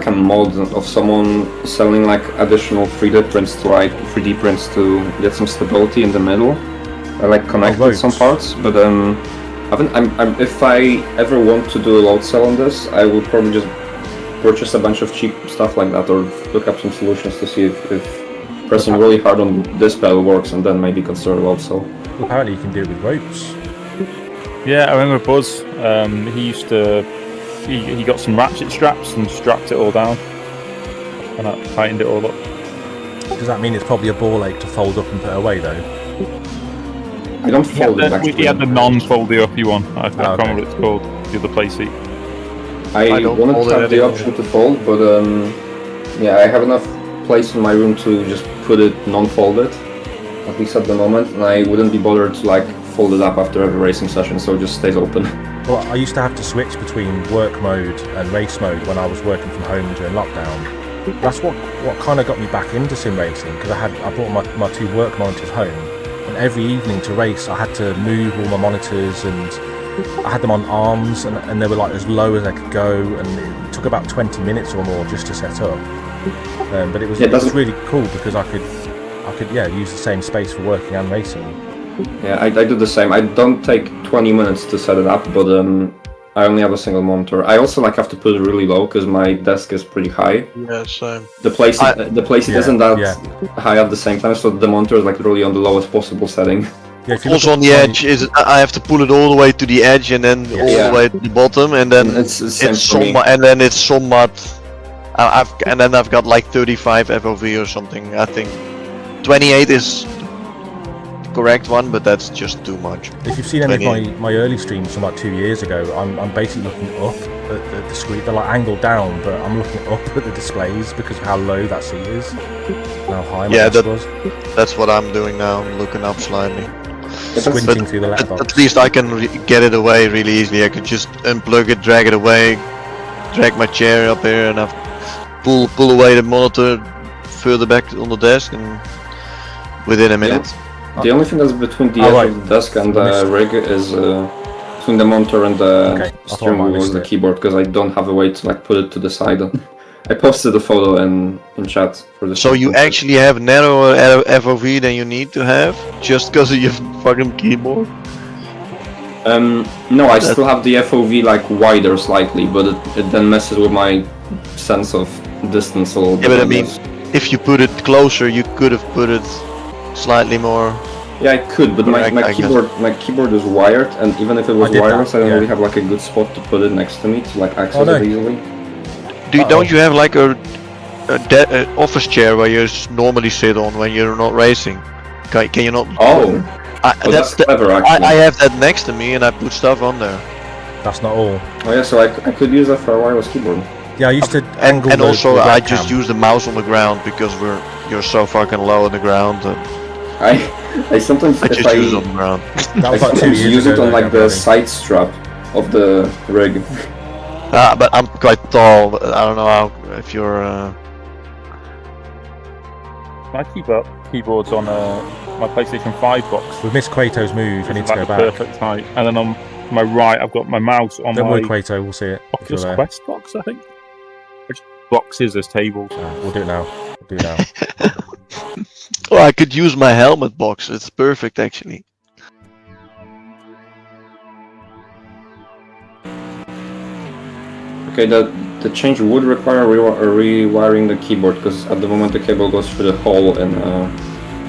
a mod of someone selling like additional 3D prints to get some stability in the middle. I like connected some parts, but if I ever want to do a load cell on this, I will probably just purchase a bunch of cheap stuff like that, or look up some solutions to see if pressing really hard on this pedal works, and then maybe consider a load cell. Well, apparently you can do it with ropes. Yeah, I remember Buzz. He used to. He got some ratchet straps and strapped it all down, and I tightened it all up. Does that mean it's probably a ball ache to fold up and put away though? I don't fold it actually. He had the non-foldy uppy one. I can't remember what it's called. The other play seat. I wanted to have the option to fold, but yeah, I have enough place in my room to just put it non-folded, at least at the moment, and I wouldn't be bothered to like fold it up after every racing session, so it just stays open. Well, I used to have to switch between work mode and race mode when I was working from home during lockdown. That's what kind of got me back into sim racing, because I brought my 2 work monitors home, and every evening to race I had to move all my monitors, and I had them on arms, and they were like as low as I could go, and it took about 20 minutes or more just to set up. But it was really cool because I could use the same space for working and racing. Yeah, I do the same. I don't take 20 minutes to set it up, but I only have a single monitor. I also like have to put it really low because my desk is pretty high. Yeah, same. The place isn't that high at the same time, so the monitor is like really on the lowest possible setting. Yeah, also on the edge is I have to pull it all the way to the edge and then all the way to the bottom, and then it's somewhat. And then I've got like 35 FOV or something. I think 28 is the correct one, but that's just too much. If you've seen any of my early streams from like 2 years ago, I'm basically looking up at the screen. They're like angled down, but I'm looking up at the displays because of how low that seat is, how high my desk was. That's what I'm doing now. I'm looking up slightly. Squinting through the letterbox. At least I can get it away really easily. I can just unplug it, drag it away, drag my chair up here, and I've pull away the monitor further back on the desk, and within a minute. The only thing that's between the edge of the desk and the rig is between the monitor and the steering wheel is the keyboard, because I don't have a way to like put it to the side. I posted a photo in chat for the. So you actually have narrower FOV than you need to have, just because of your fucking keyboard? No, I still have the FOV like wider slightly, but it then messes with my sense of distance a little bit. Yeah, but I mean, if you put it closer, you could have put it slightly more. Yeah, I could, but my keyboard is wired, and even if it was wireless, I don't really have like a good spot to put it next to me to like access it easily. Don't you have like a office chair where you normally sit on when you're not racing? Can you not? That's clever, actually. I have that next to me, and I put stuff on there. That's not all. Oh yeah, so I could use that for a wireless keyboard. Yeah, I used to angle and also I webcam. just use the mouse on the ground because you're so fucking low on the ground. I sometimes just use it on the ground. I sometimes use it on like the side strap of the rig. But I'm quite tall. I don't know if you're. I keep up keyboards on my PlayStation 5 box. We've missed Quato's move. I need to go back. Perfect height. And then on my right, I've got my mouse on Don't my. worry, Quato. We'll see it. Oculus Quest box, I think. Which boxes as tables. We'll do it now. Well, I could use my helmet box. It's perfect, actually. Okay, the change would require rewiring the keyboard, because at the moment the cable goes through the hole in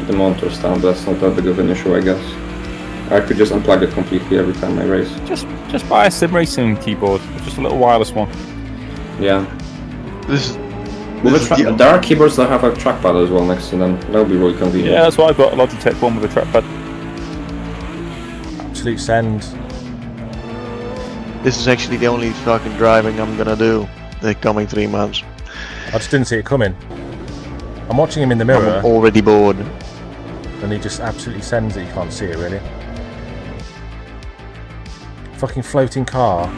the monitor stand. That's not that big of an issue, I guess. I could just unplug it completely every time I race. Just buy a sim racing keyboard, just a little wireless one. Yeah. There are keyboards that have a trackpad as well next to them. That would be really convenient. Yeah, that's why I've got a Logitech one with a trackpad. Absolute send. This is actually the only fucking driving I'm gonna do the coming 3 months. I just didn't see it coming. I'm watching him in the mirror. I'm already bored. And he just absolutely sends it. You can't see it really. Fucking floating car.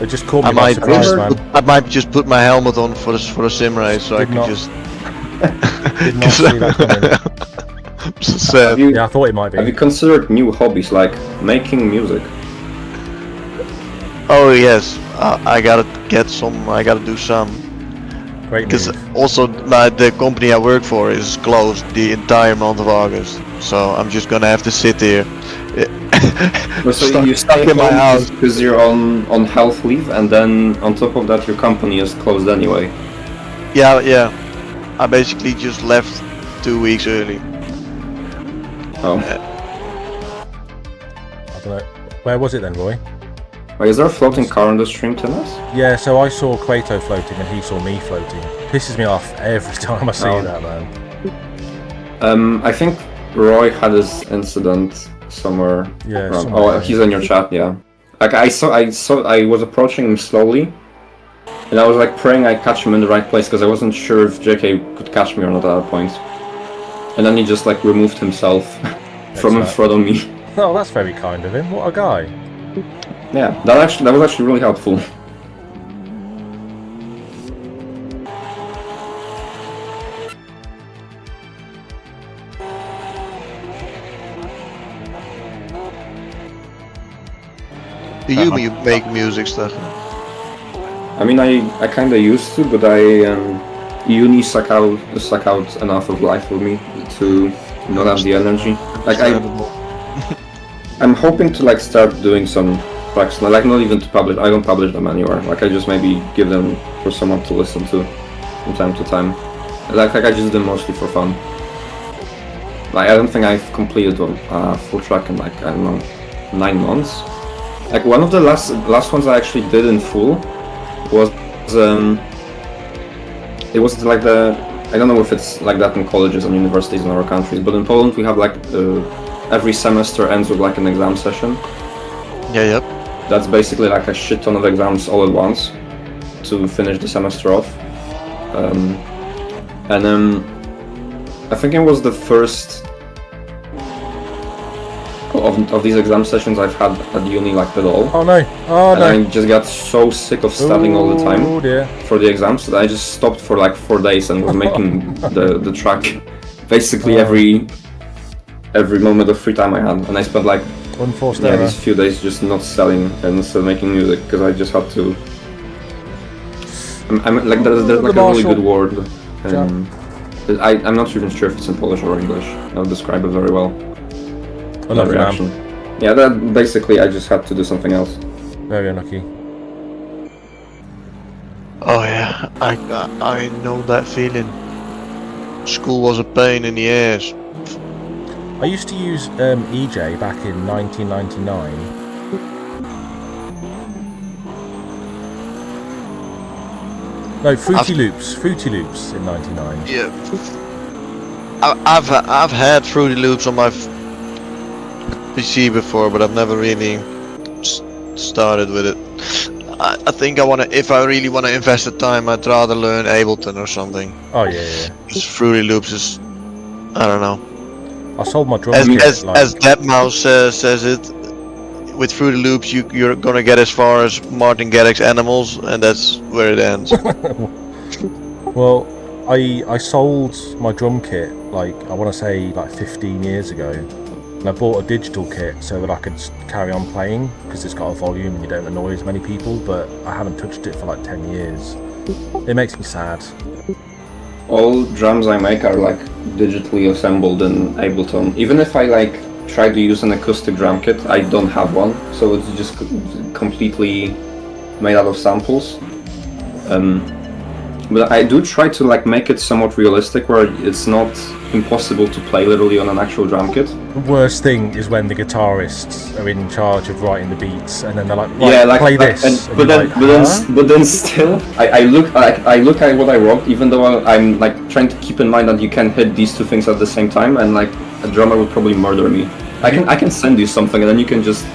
It just caught me by surprise, man. I might just put my helmet on for a sim race, so I can just. Did not see that coming. Yeah, I thought it might be. Have you considered new hobbies like making music? Oh yes, I gotta get some. I gotta do some. Great. Because also the company I work for is closed the entire month of August, so I'm just gonna have to sit here. So you stuck in my house because you're on health leave, and then on top of that, your company is closed anyway. Yeah. I basically just left 2 weeks early. Oh. I don't know. Where was it then, Roy? Wait, is there a floating car on the stream, Tennis? Yeah, so I saw Quato floating and he saw me floating. Pisses me off every time I see that, man. I think Roy had his incident somewhere. Yeah. Oh, he's in your chat. Yeah. Like I was approaching him slowly, and I was like praying I catch him in the right place because I wasn't sure if JK could catch me or not at that point. And then he just like removed himself from in front of me. Oh, that's very kind of him. What a guy. Yeah, that was actually really helpful. Do you make music stuff? I mean, I kind of used to, but uni suck out enough of life for me to not have the energy. Like I'm hoping to like start doing some tracks, like not even to publish. I don't publish them anywhere. Like I just maybe give them for someone to listen to from time to time. Like I just do them mostly for fun. Like I don't think I've completed a full track in like I don't know 9 months. Like one of the last ones I actually did in full was it was like I don't know if it's like that in colleges and universities in our countries, but in Poland we have like every semester ends with like an exam session. Yeah, yep. That's basically like a shit ton of exams all at once to finish the semester off. I think it was the first of these exam sessions I've had at uni like at all. Oh no! Oh no! I just got so sick of studying all the time for the exams that I just stopped for like 4 days and was making the track basically every moment of free time I had, and I spent like these few days just not selling and still making music because I just had to. I'm like there's like a really good word. I'm not even sure if it's in Polish or English. I'll describe it very well. I love reaction. Yeah, that basically I just had to do something else. Very unlucky. Oh yeah, I know that feeling. School was a pain in the ass. I used to use EJ back in 1999. No, Fruity Loops in 99. Yeah. I've had Fruity Loops on my PC before, but I've never really started with it. I think if I really want to invest the time, I'd rather learn Ableton or something. Oh yeah. Because Fruity Loops is, I don't know. I sold my drum kit. As Deadmau5 says it, with Fruity Loops you're gonna get as far as Martin Garrix's Animals, and that's where it ends. Well, I sold my drum kit like I want to say like 15 years ago. And I bought a digital kit so that I could carry on playing because it's got a volume and you don't annoy as many people, but I haven't touched it for like 10 years. It makes me sad. All drums I make are like digitally assembled in Ableton. Even if I like try to use an acoustic drum kit, I don't have one, so it's just completely made out of samples. But I do try to like make it somewhat realistic, where it's not impossible to play literally on an actual drum kit. The worst thing is when the guitarists are in charge of writing the beats, and then they're like, right, play this. But then still, I look at what I wrote, even though I'm like trying to keep in mind that you can hit these two things at the same time, and like a drummer would probably murder me. I can send you something, and then you can just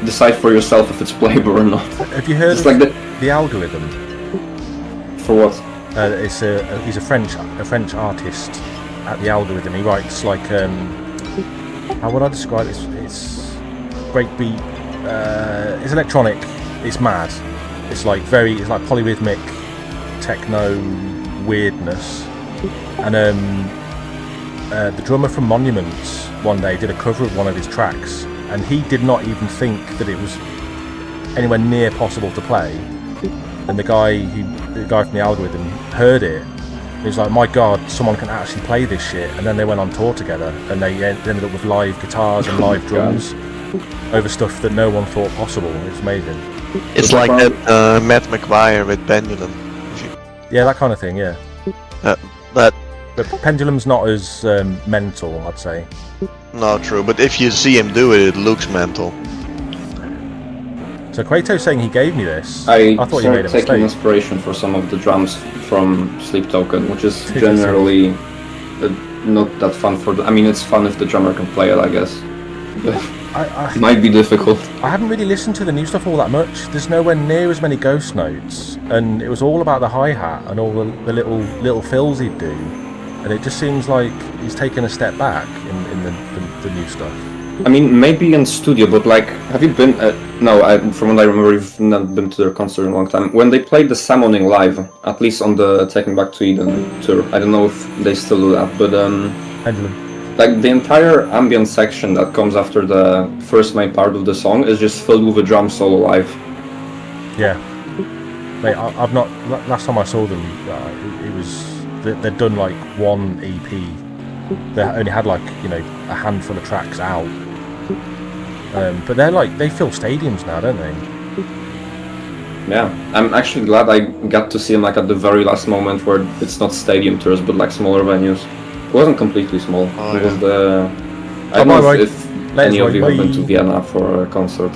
decide for yourself if it's playable or not. Have you heard of like the algorithm? For what? He's a French artist at the algorithm. He writes like how would I describe it? It's breakbeat. It's electronic. It's mad. It's like polyrhythmic techno weirdness. And the drummer from Monuments one day did a cover of one of his tracks, and he did not even think that it was anywhere near possible to play. And the guy from the algorithm heard it. He was like, "My God, someone can actually play this shit!" And then they went on tour together, and they ended up with live guitars and live drums over stuff that no one thought possible. It's amazing. It's like that Matt McGuire with Pendulum. Yeah, that kind of thing. Yeah. But Pendulum's not as mental, I'd say. not true. But if you see him do it, it looks mental. So Quato's saying he gave me this. I thought you made a started taking mistake. inspiration for some of the drums from Sleep Token, which is generally not that fun for the... I mean, it's fun if the drummer can play it, I guess. It might be difficult. I haven't really listened to the new stuff all that much. There's nowhere near as many ghost notes, and it was all about the hi-hat and all the little fills he'd do, and it just seems like he's taken a step back in the new stuff. I mean, maybe in studio, but like, have you been... from what I remember, you've not been to their concert in a long time. When they played the Summoning live, at least on the Taking Back to Eden tour, I don't know if they still do that, but like the entire ambient section that comes after the first main part of the song is just filled with a drum solo live. Yeah. Mate, I've not... Last time I saw them, it was... They'd done like one EP. They only had like, a handful of tracks out. But they're like, they fill stadiums now, don't they? Yeah, I'm actually glad I got to see them like at the very last moment where it's not stadium tours but like smaller venues. It wasn't completely small. It was the... I don't know if any of you have been to Vienna for a concert.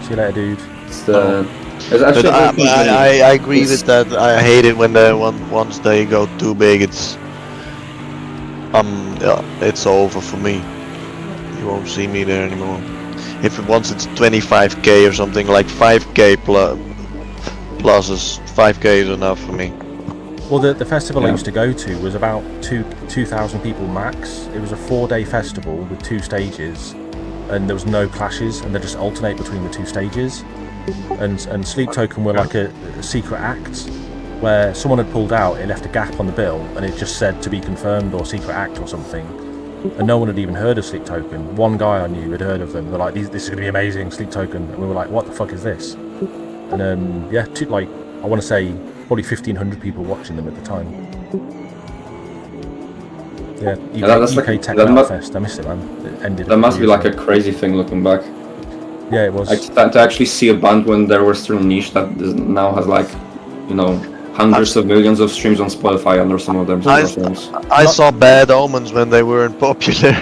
See you later, dude. It's actually... I agree with that. I hate it when once they go too big, it's over for me. You won't see me there anymore. Once it's 25k or something, like 5k plus is 5k is enough for me. Well, the festival I used to go to was about 2,000 people max. It was a 4-day festival with 2 stages, and there was no clashes, and they just alternate between the 2 stages. And Sleep Token were like a secret act, where someone had pulled out, it left a gap on the bill, and it just said to be confirmed or secret act or something. And no one had even heard of Sleep Token. One guy I knew had heard of them. They're like, "This is going to be amazing, Sleep Token." And we were like, "What the fuck is this?" And I want to say probably 1,500 people watching them at the time. Yeah, UK Techno Fest. I missed it, man. It ended. That must be like a crazy thing looking back. Yeah, it was. To actually see a band when they were still niche that now has like, hundreds of millions of streams on Spotify under some of them. I saw Bad Omens when they weren't popular,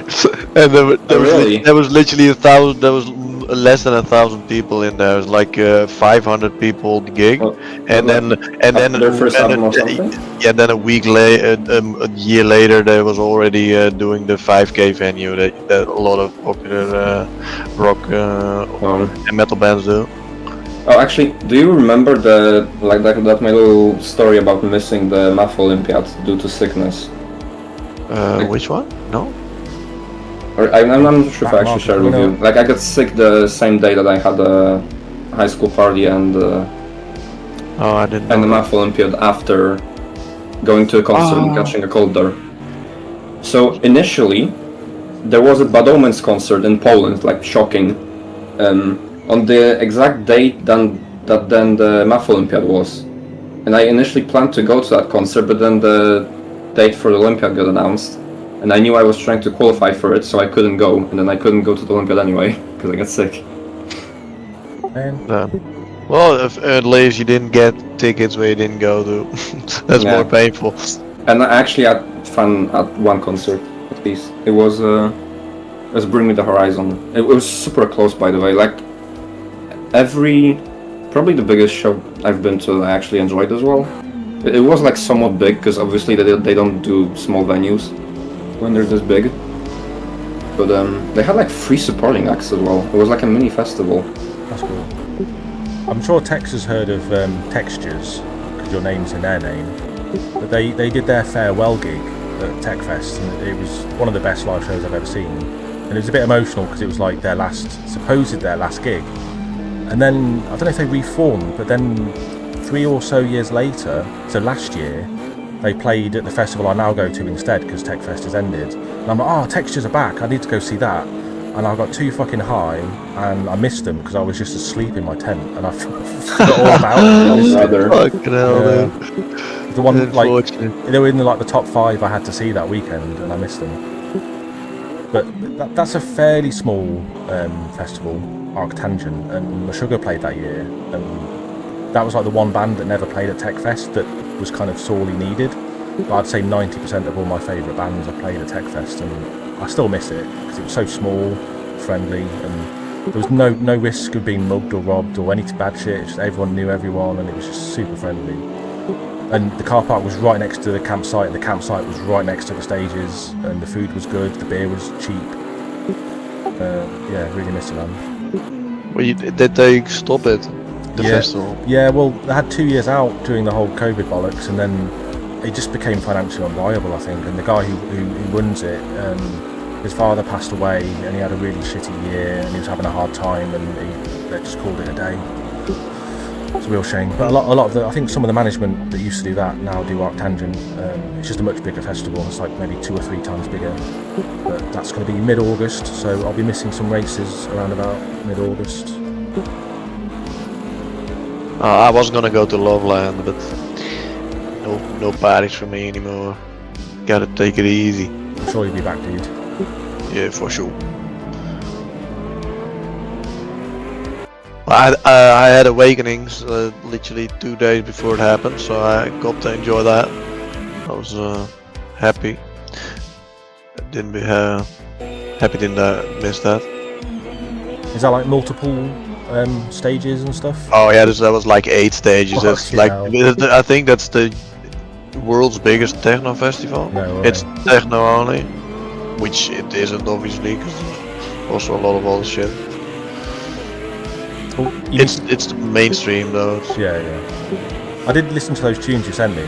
and there was literally 1,000. There was less than 1,000 people in there. It was like 500 people gig, and then their first album or something. Yeah, then a year later, they was already doing the 5K venue that a lot of popular rock and metal bands do. Oh, actually, do you remember that my little story about missing the MAF Olympiad due to sickness? Which one? No. I'm not sure if I actually shared with you. Like, I got sick the same day that I had a high school party and I didn't know. And the MAF Olympiad after going to a concert and catching a cold there. So initially, there was a Bad Omens concert in Poland, like shocking. On the exact date then the MAF Olympiad was. And I initially planned to go to that concert, but then the date for the Olympiad got announced. And I knew I was trying to qualify for it, so I couldn't go. And then I couldn't go to the Olympiad anyway, because I got sick. Well, at least you didn't get tickets where you didn't go to. That's more painful. And I actually had fun at one concert, at least. It was Bring Me the Horizon. It was super close, by the way. Like, probably the biggest show I've been to I actually enjoyed as well. It was like somewhat big, because obviously they don't do small venues when they're this big. But they had like 3 supporting acts as well. It was like a mini festival. That's cool. I'm sure Tex has heard of Textures, because your name's in their name. But they did their farewell gig at TechFest, and it was one of the best live shows I've ever seen. And it was a bit emotional because it was like supposed their last gig. And then, I don't know if they reformed, but then 3 or so years later, so last year, they played at the festival I now go to instead because TechFest has ended. And I'm like, oh, Textures are back, I need to go see that. And I got too fucking high and I missed them because I was just asleep in my tent and I forgot all about it. Fucking hell, dude. The one, like, they were in like the top 5 I had to see that weekend and I missed them. But that's a fairly small festival, Arctangent, and Meshuggah played that year. And that was like the one band that never played at TechFest that was kind of sorely needed. But I'd say 90% of all my favourite bands I played at TechFest, and I still miss it because it was so small, friendly, and there was no risk of being mugged or robbed or any bad shit. Just everyone knew everyone, and it was just super friendly. And the car park was right next to the campsite, and the campsite was right next to the stages, and the food was good, the beer was cheap. Yeah, really miss it, man. Well, did they stop it? The festival? Yeah, well, they had 2 years out during the whole COVID bollocks, and then it just became financially unviable, I think. And the guy who runs it, his father passed away, and he had a really shitty year, and he was having a hard time, and they just called it a day. It's a real shame. But a lot of I think some of the management that used to do that now do Arctangent. It's just a much bigger festival. It's like maybe 2 or 3 times bigger. But that's going to be mid-August, so I'll be missing some races around about mid-August. I was gonna go to Loveland, but no parties for me anymore. Gotta take it easy. I'm sure you'll be back, dude. Yeah, for sure. I had Awakenings literally 2 days before it happened, so I got to enjoy that. I was happy. Didn't miss that. Is that like multiple stages and stuff? Oh yeah, that was like 8 stages. That's like I think that's the world's biggest techno festival. No way. It's techno only, which it isn't obviously, because there's also a lot of other shit. Oh, it's the mainstream though. Yeah. I did listen to those tunes you sent me.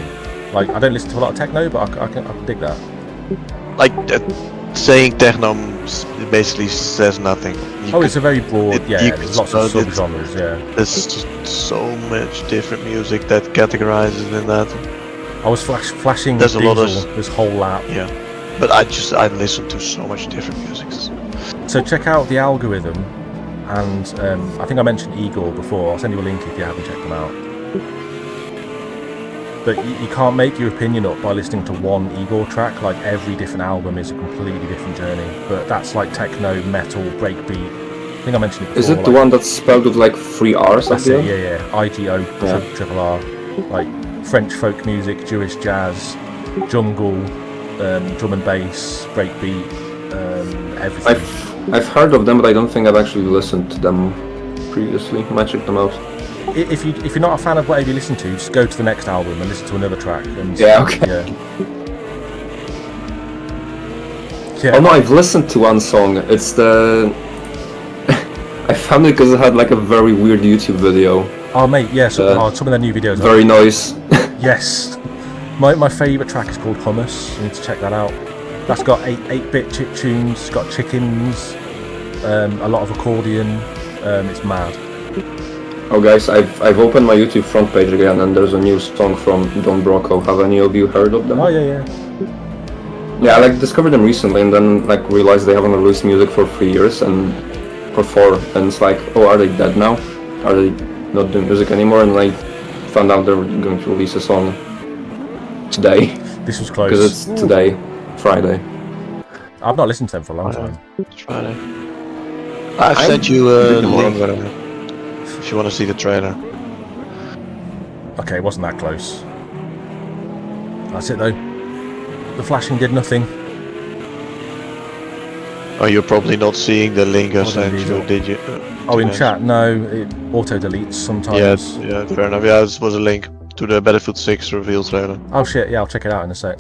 Like, I don't listen to a lot of techno, but I can dig that. Like saying techno basically says nothing. It's a very broad. There's lots of subgenres. Yeah. There's just so much different music that categorizes in that. I was flashing There's Diesel a lot of this whole lap. Yeah, but I listen to so much different music. So check out the algorithm, and I think I mentioned Igor before. I'll send you a link if you haven't checked them out. But you can't make your opinion up by listening to one Igor track. Like, every different album is a completely different journey. But that's like techno, metal, breakbeat. I think I mentioned it before. Is it the one that's spelled with like 3 R's? That's it, yeah. IGO, triple R. Like French folk music, Jewish jazz, jungle, drum and bass, breakbeat, everything. I've heard of them, but I don't think I've actually listened to them previously. I might check them out. If you're not a fan of whatever you listen to, just go to the next album and listen to another track. And, okay. Yeah. Oh no, I've listened to one song. It's the... I found it because it had like a very weird YouTube video. Oh mate, yeah, some of their new videos. Very nice. Yes. My favourite track is called Hummus. You need to check that out. That's got 8-bit chip tunes, it's got chickens, a lot of accordion. It's mad. Oh guys, I've opened my YouTube front page again, and there's a new song from Don Brocco. Have any of you heard of them? Oh yeah. Yeah, I like discovered them recently, and then like realized they haven't released music for 3 years or 4, and it's like, oh, are they dead now? Are they not doing music anymore? And I found out they were going to release a song today. This was close. Because it's today, Friday. I've not listened to them for a long time. It's Friday. I've sent you a link if you want to see the trailer. Okay, it wasn't that close. That's it though. The flashing did nothing. Oh, you're probably not seeing the link I sent you, did you? In chat? No, it auto-deletes sometimes. Yeah, fair enough. Yeah, this was a link to the Battlefield 6 reveal trailer. Oh shit, yeah, I'll check it out in a sec.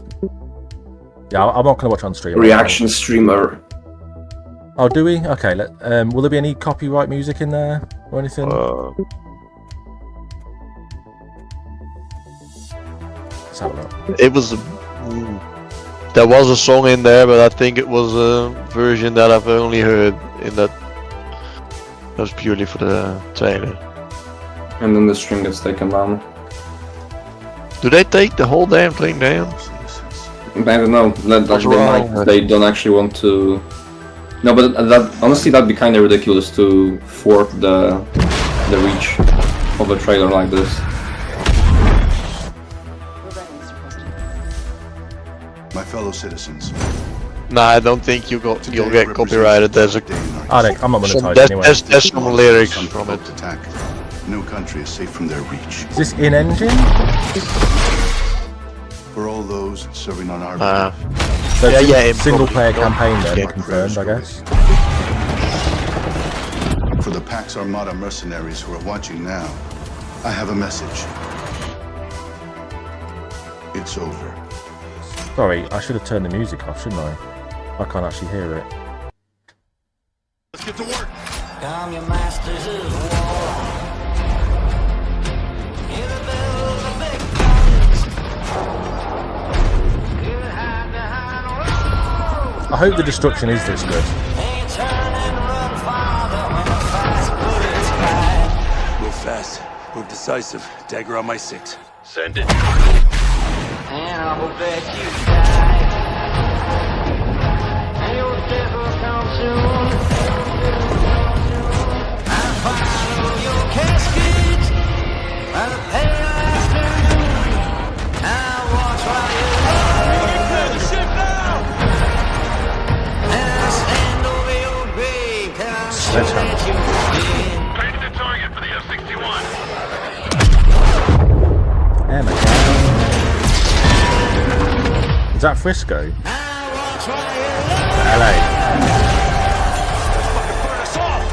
Yeah, I'm not going to watch on stream. Reaction streamer. Oh, do we? Okay, will there be any copyright music in there or anything? Let's have a look. It was... there was a song in there, but I think it was a version that I've only heard in that That was purely for the trailer. And then the stream gets taken down. Do they take the whole damn thing down? I don't know. They don't actually want to. No, but that honestly, that'd be kind of ridiculous to thwart the reach of a trailer like this. My fellow citizens. Nah, I don't think you'll get copyrighted. There's a. I'm not monetized anyway. There's some lyrics from it. Attack. No country is safe from their reach. Is this in-engine? For all those serving on our So single-player campaign then, confirmed, I guess. For the Pax Armada mercenaries who are watching now, I have a message. It's over. Sorry, I should have turned the music off, shouldn't I? I can't actually hear it. Let's get to work. I'm your masters of war. Hear the bells of big guns. Hear the hide behind walls. I hope the destruction is this good. They turn and run farther when the fast bullets fly. Move fast. Move decisive. Dagger on my 6. Send it. And I will bet you die. And your death will come soon. I'll follow your casket by the pale afternoon. I'll watch while you burn the ship down. And I'll stand over your grave till I'm sure that you're dead. Ready to target for the F-61. Yeah, man. Is that Frisco? LA.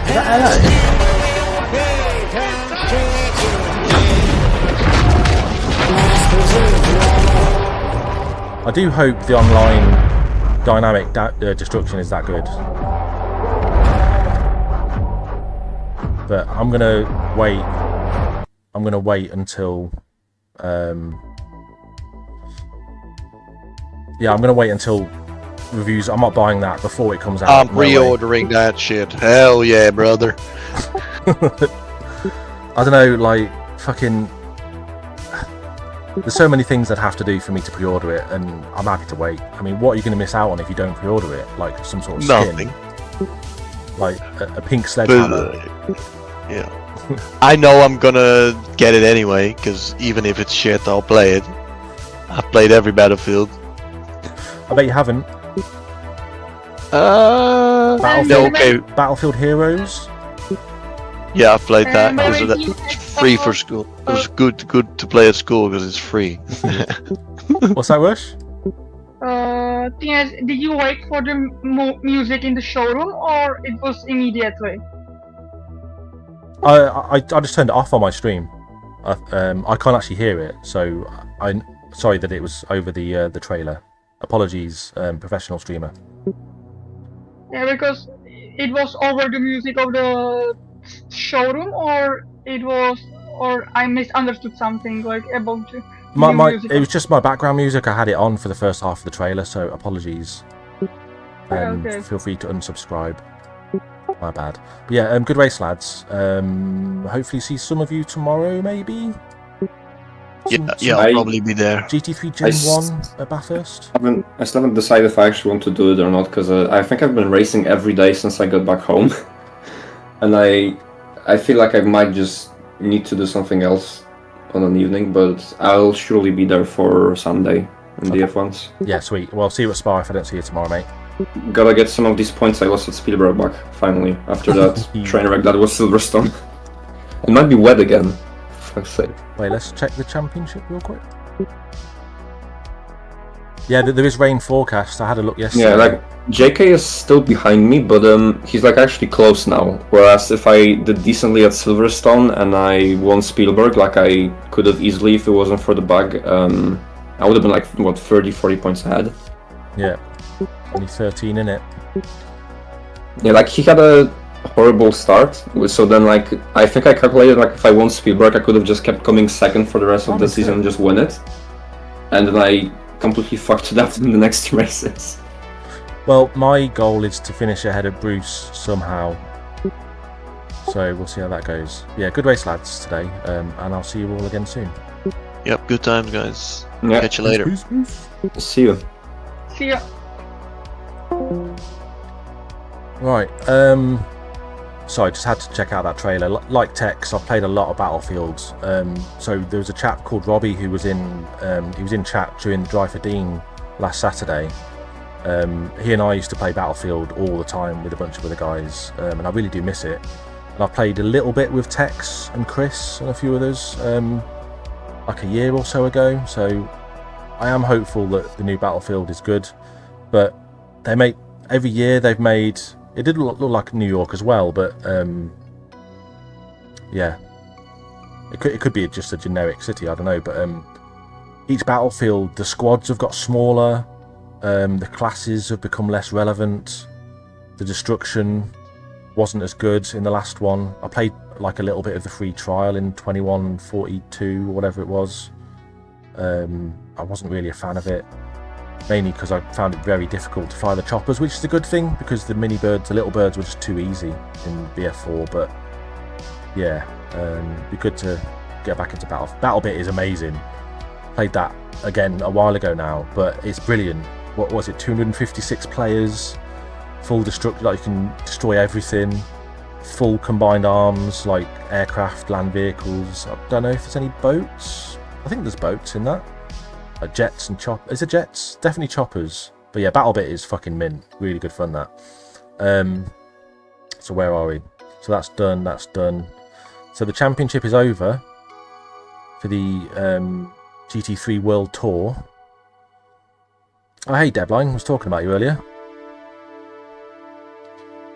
Is that LA? I do hope the online dynamic destruction is that good. But I'm gonna wait. I'm gonna wait until. Yeah, I'm gonna wait until reviews. I'm not buying that before it comes out. I'm pre-ordering that shit. Hell yeah, brother. I don't know, like fucking. There's so many things that have to do for me to pre-order it, and I'm happy to wait. I mean, what are you going to miss out on if you don't pre-order it? Like some sort of skin? Nothing. Like a pink sledgehammer. Yeah. I know I'm gonna get it anyway, because even if it's shit, I'll play it. I've played every Battlefield. I bet you haven't. Battlefield Heroes. Yeah, I've played that. It's free for school. It was good to play at school because it's free. What's that, Rush? Did you wait for the music in the showroom, or it was immediately? I just turned it off on my stream. I can't actually hear it, so I'm sorry that it was over the trailer. Apologies, professional streamer. Yeah, because it was over the music of the showroom, or I misunderstood something like about the music. It was just my background music. I had it on for the first half of the trailer, so apologies. Okay. Feel free to unsubscribe. My bad. But yeah, good race, lads. Hopefully see some of you tomorrow, maybe. I'll probably be there. GT3 Gen 1 at Bathurst. I still haven't decided if I actually want to do it or not, because I think I've been racing every day since I got back home. And I feel like I might just need to do something else on an evening, but I'll surely be there for Sunday in the F1s. Yeah, sweet. Well, see you at Spa if I don't see you tomorrow, mate. Gotta get some of these points I lost at Spielberg back, finally, after that train wreck that was Silverstone. It might be wet again. Fuck's sake. Wait, let's check the championship real quick. Yeah, there is rain forecast. I had a look yesterday. Yeah, like JK is still behind me, but he's like actually close now. Whereas if I did decently at Silverstone and I won Spielberg, like I could have easily if it wasn't for the bug, I would have been like, what, 30-40 points ahead. Yeah, only 13 in it. Yeah, like he had a horrible start, so then like I think I calculated like if I won Spielberg I could have just kept coming second for the rest of the season and just win it, and then I completely fucked it up in the next races. Well, my goal is to finish ahead of Bruce somehow. So we'll see how that goes. Yeah, good race, lads, today, and I'll see you all again soon. Yep, good times, guys. Yeah. Catch you later. Peace. See you. See ya. Right, sorry, just had to check out that trailer. Like Tex, I've played a lot of Battlefields. So there was a chap called Robbie who was in chat during the Drive for Dean last Saturday. He and I used to play Battlefield all the time with a bunch of other guys, and I really do miss it. And I've played a little bit with Tex and Chris and a few others, like a year or so ago. So I am hopeful that the new Battlefield is good, but they make every year they've made. It did look like New York as well, but yeah, it could be just a generic city. I don't know, but each Battlefield, the squads have got smaller, the classes have become less relevant, the destruction wasn't as good in the last one. I played like a little bit of the free trial in 2142 or whatever it was. I wasn't really a fan of it. Mainly because I found it very difficult to fly the choppers, which is a good thing because the mini birds, the little birds, were just too easy in BF4. But yeah, it'd be good to get back into BattleBit is amazing. Played that again a while ago now, but it's brilliant. What was it? 256 players, full destruct, like you can destroy everything, full combined arms like aircraft, land vehicles. I don't know if there's any boats. I think there's boats in that. Like jets and choppers. Is there jets? Definitely choppers. But yeah, BattleBit is fucking mint. Really good fun, that. So where are we? So that's done. That's done. So the championship is over for the GT3 World Tour. Oh, hey, Deadline. I was talking about you earlier.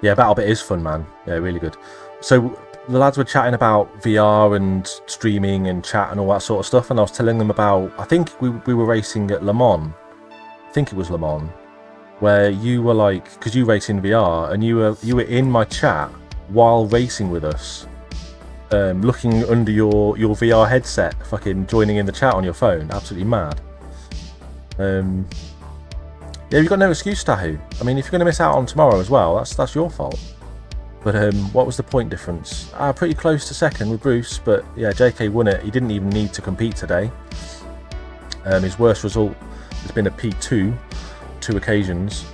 Yeah, BattleBit is fun, man. Yeah, really good. So the lads were chatting about VR and streaming and chat and all that sort of stuff, and I was telling them about, I think we were racing at Le Mans. I think it was Le Mans, where you were like, because you race in VR, and you were in my chat while racing with us, looking under your VR headset, fucking joining in the chat on your phone. Absolutely mad. Yeah, you've got no excuse, Tahu. I mean, if you're going to miss out on tomorrow as well, that's your fault. But what was the point difference? Pretty close to second with Bruce, but yeah, JK won it. He didn't even need to compete today. His worst result has been a P2, 2 occasions.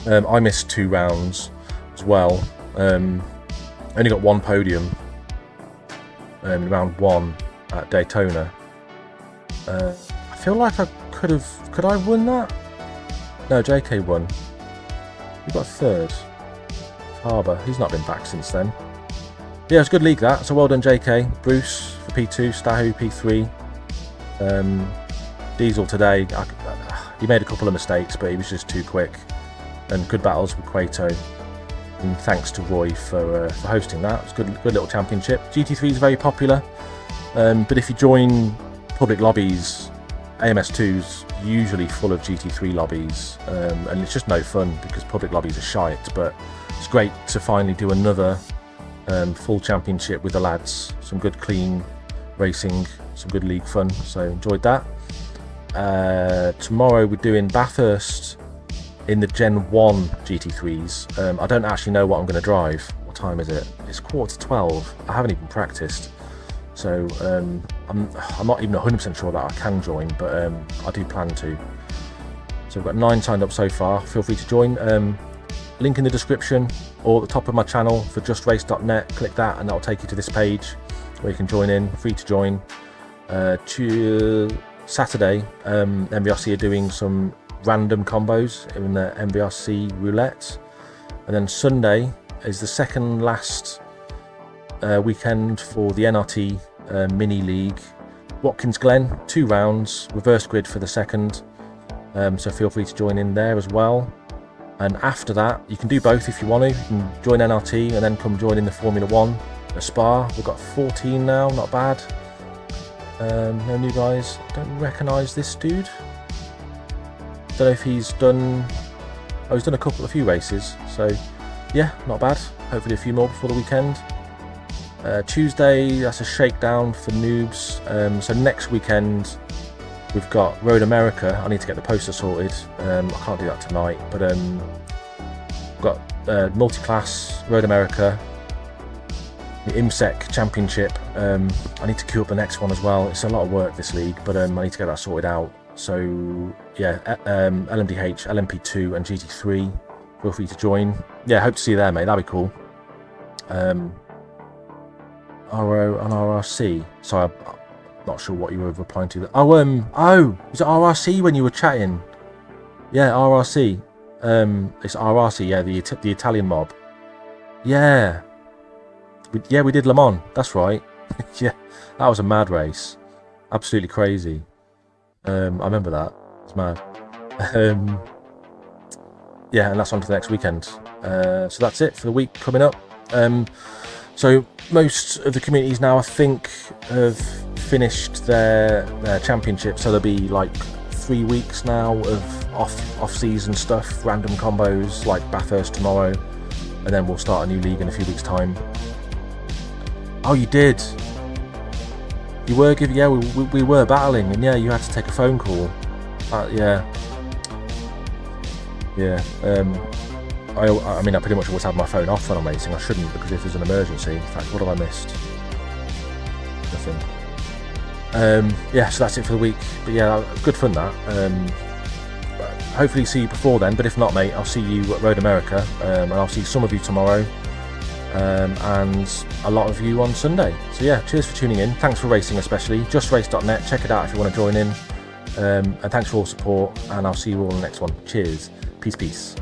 I missed 2 rounds as well. Only got 1 podium in round 1 at Daytona. I feel like I could I have won that? No, JK won. We got 3rd. Harbour, he's not been back since then. Yeah, it's a good league, that. So well done, JK. Bruce for P2, Stahu P3. Diesel today, he made a couple of mistakes, but he was just too quick. And good battles with Cueto. And thanks to Roy for hosting that. It was a good little championship. GT3 is very popular, but if you join public lobbies, AMS2's usually full of GT3 lobbies, and it's just no fun because public lobbies are shite, but it's great to finally do another full championship with the lads. Some good clean racing, some good league fun, so enjoyed that. Tomorrow we're doing Bathurst in the Gen 1 GT3s. I don't actually know what I'm going to drive. What time is it? It's 11:45. I haven't even practiced, so I'm not even 100% sure that I can join, but I do plan to. So we've got 9 signed up so far. Feel free to join. Link in the description or at the top of my channel for justrace.net. Click that and that'll take you to this page where you can join in. Free to join. Saturday, MVRC are doing some random combos in the MVRC roulette, and then Sunday is the second last weekend for the NRT mini league. Watkins Glen, 2 rounds, reverse grid for the second, so feel free to join in there as well. And after that, you can do both if you want to. You can join NRT and then come join in the Formula 1 at Spa. We've got 14 now, not bad. No new guys. Don't recognise this dude. Don't know if he's done. Oh, he's done a few races. So yeah, not bad. Hopefully a few more before the weekend. Tuesday, that's a shakedown for noobs. So next weekend we've got Road America. I need to get the poster sorted. I can't do that tonight, but we've got multi-class Road America, the IMSEC Championship. I need to queue up the next one as well. It's a lot of work, this league, but I need to get that sorted out. So yeah, LMDH, LMP2 and GT3, feel free to join. Yeah, hope to see you there, mate. That'd be cool. RO and RRC. Sorry, I'm not sure what you were replying to. Oh, was it RRC when you were chatting? Yeah, RRC. It's RRC. Yeah, the Italian mob. Yeah. We did Le Mans. That's right. Yeah, that was a mad race. Absolutely crazy. I remember that. It's mad. Yeah, and that's on to the next weekend. So that's it for the week coming up. So most of the communities now, I think, have finished their championship. So there'll be like 3 weeks now of off-season stuff, random combos like Bathurst tomorrow, and then we'll start a new league in a few weeks' time. Oh, you did. You were giving, yeah, we were battling, and yeah, you had to take a phone call. Yeah. I mean, I pretty much always have my phone off when I'm racing. I shouldn't, because if there's an emergency. In fact, what have I missed? Nothing. Yeah, so that's it for the week. But yeah, good fun that. Hopefully see you before then, but if not, mate, I'll see you at Road America, and I'll see some of you tomorrow, and a lot of you on Sunday. So yeah, cheers for tuning in. Thanks for racing, especially. JustRace.net. Check it out if you want to join in. And thanks for all support, and I'll see you all in the next one. Cheers. Peace.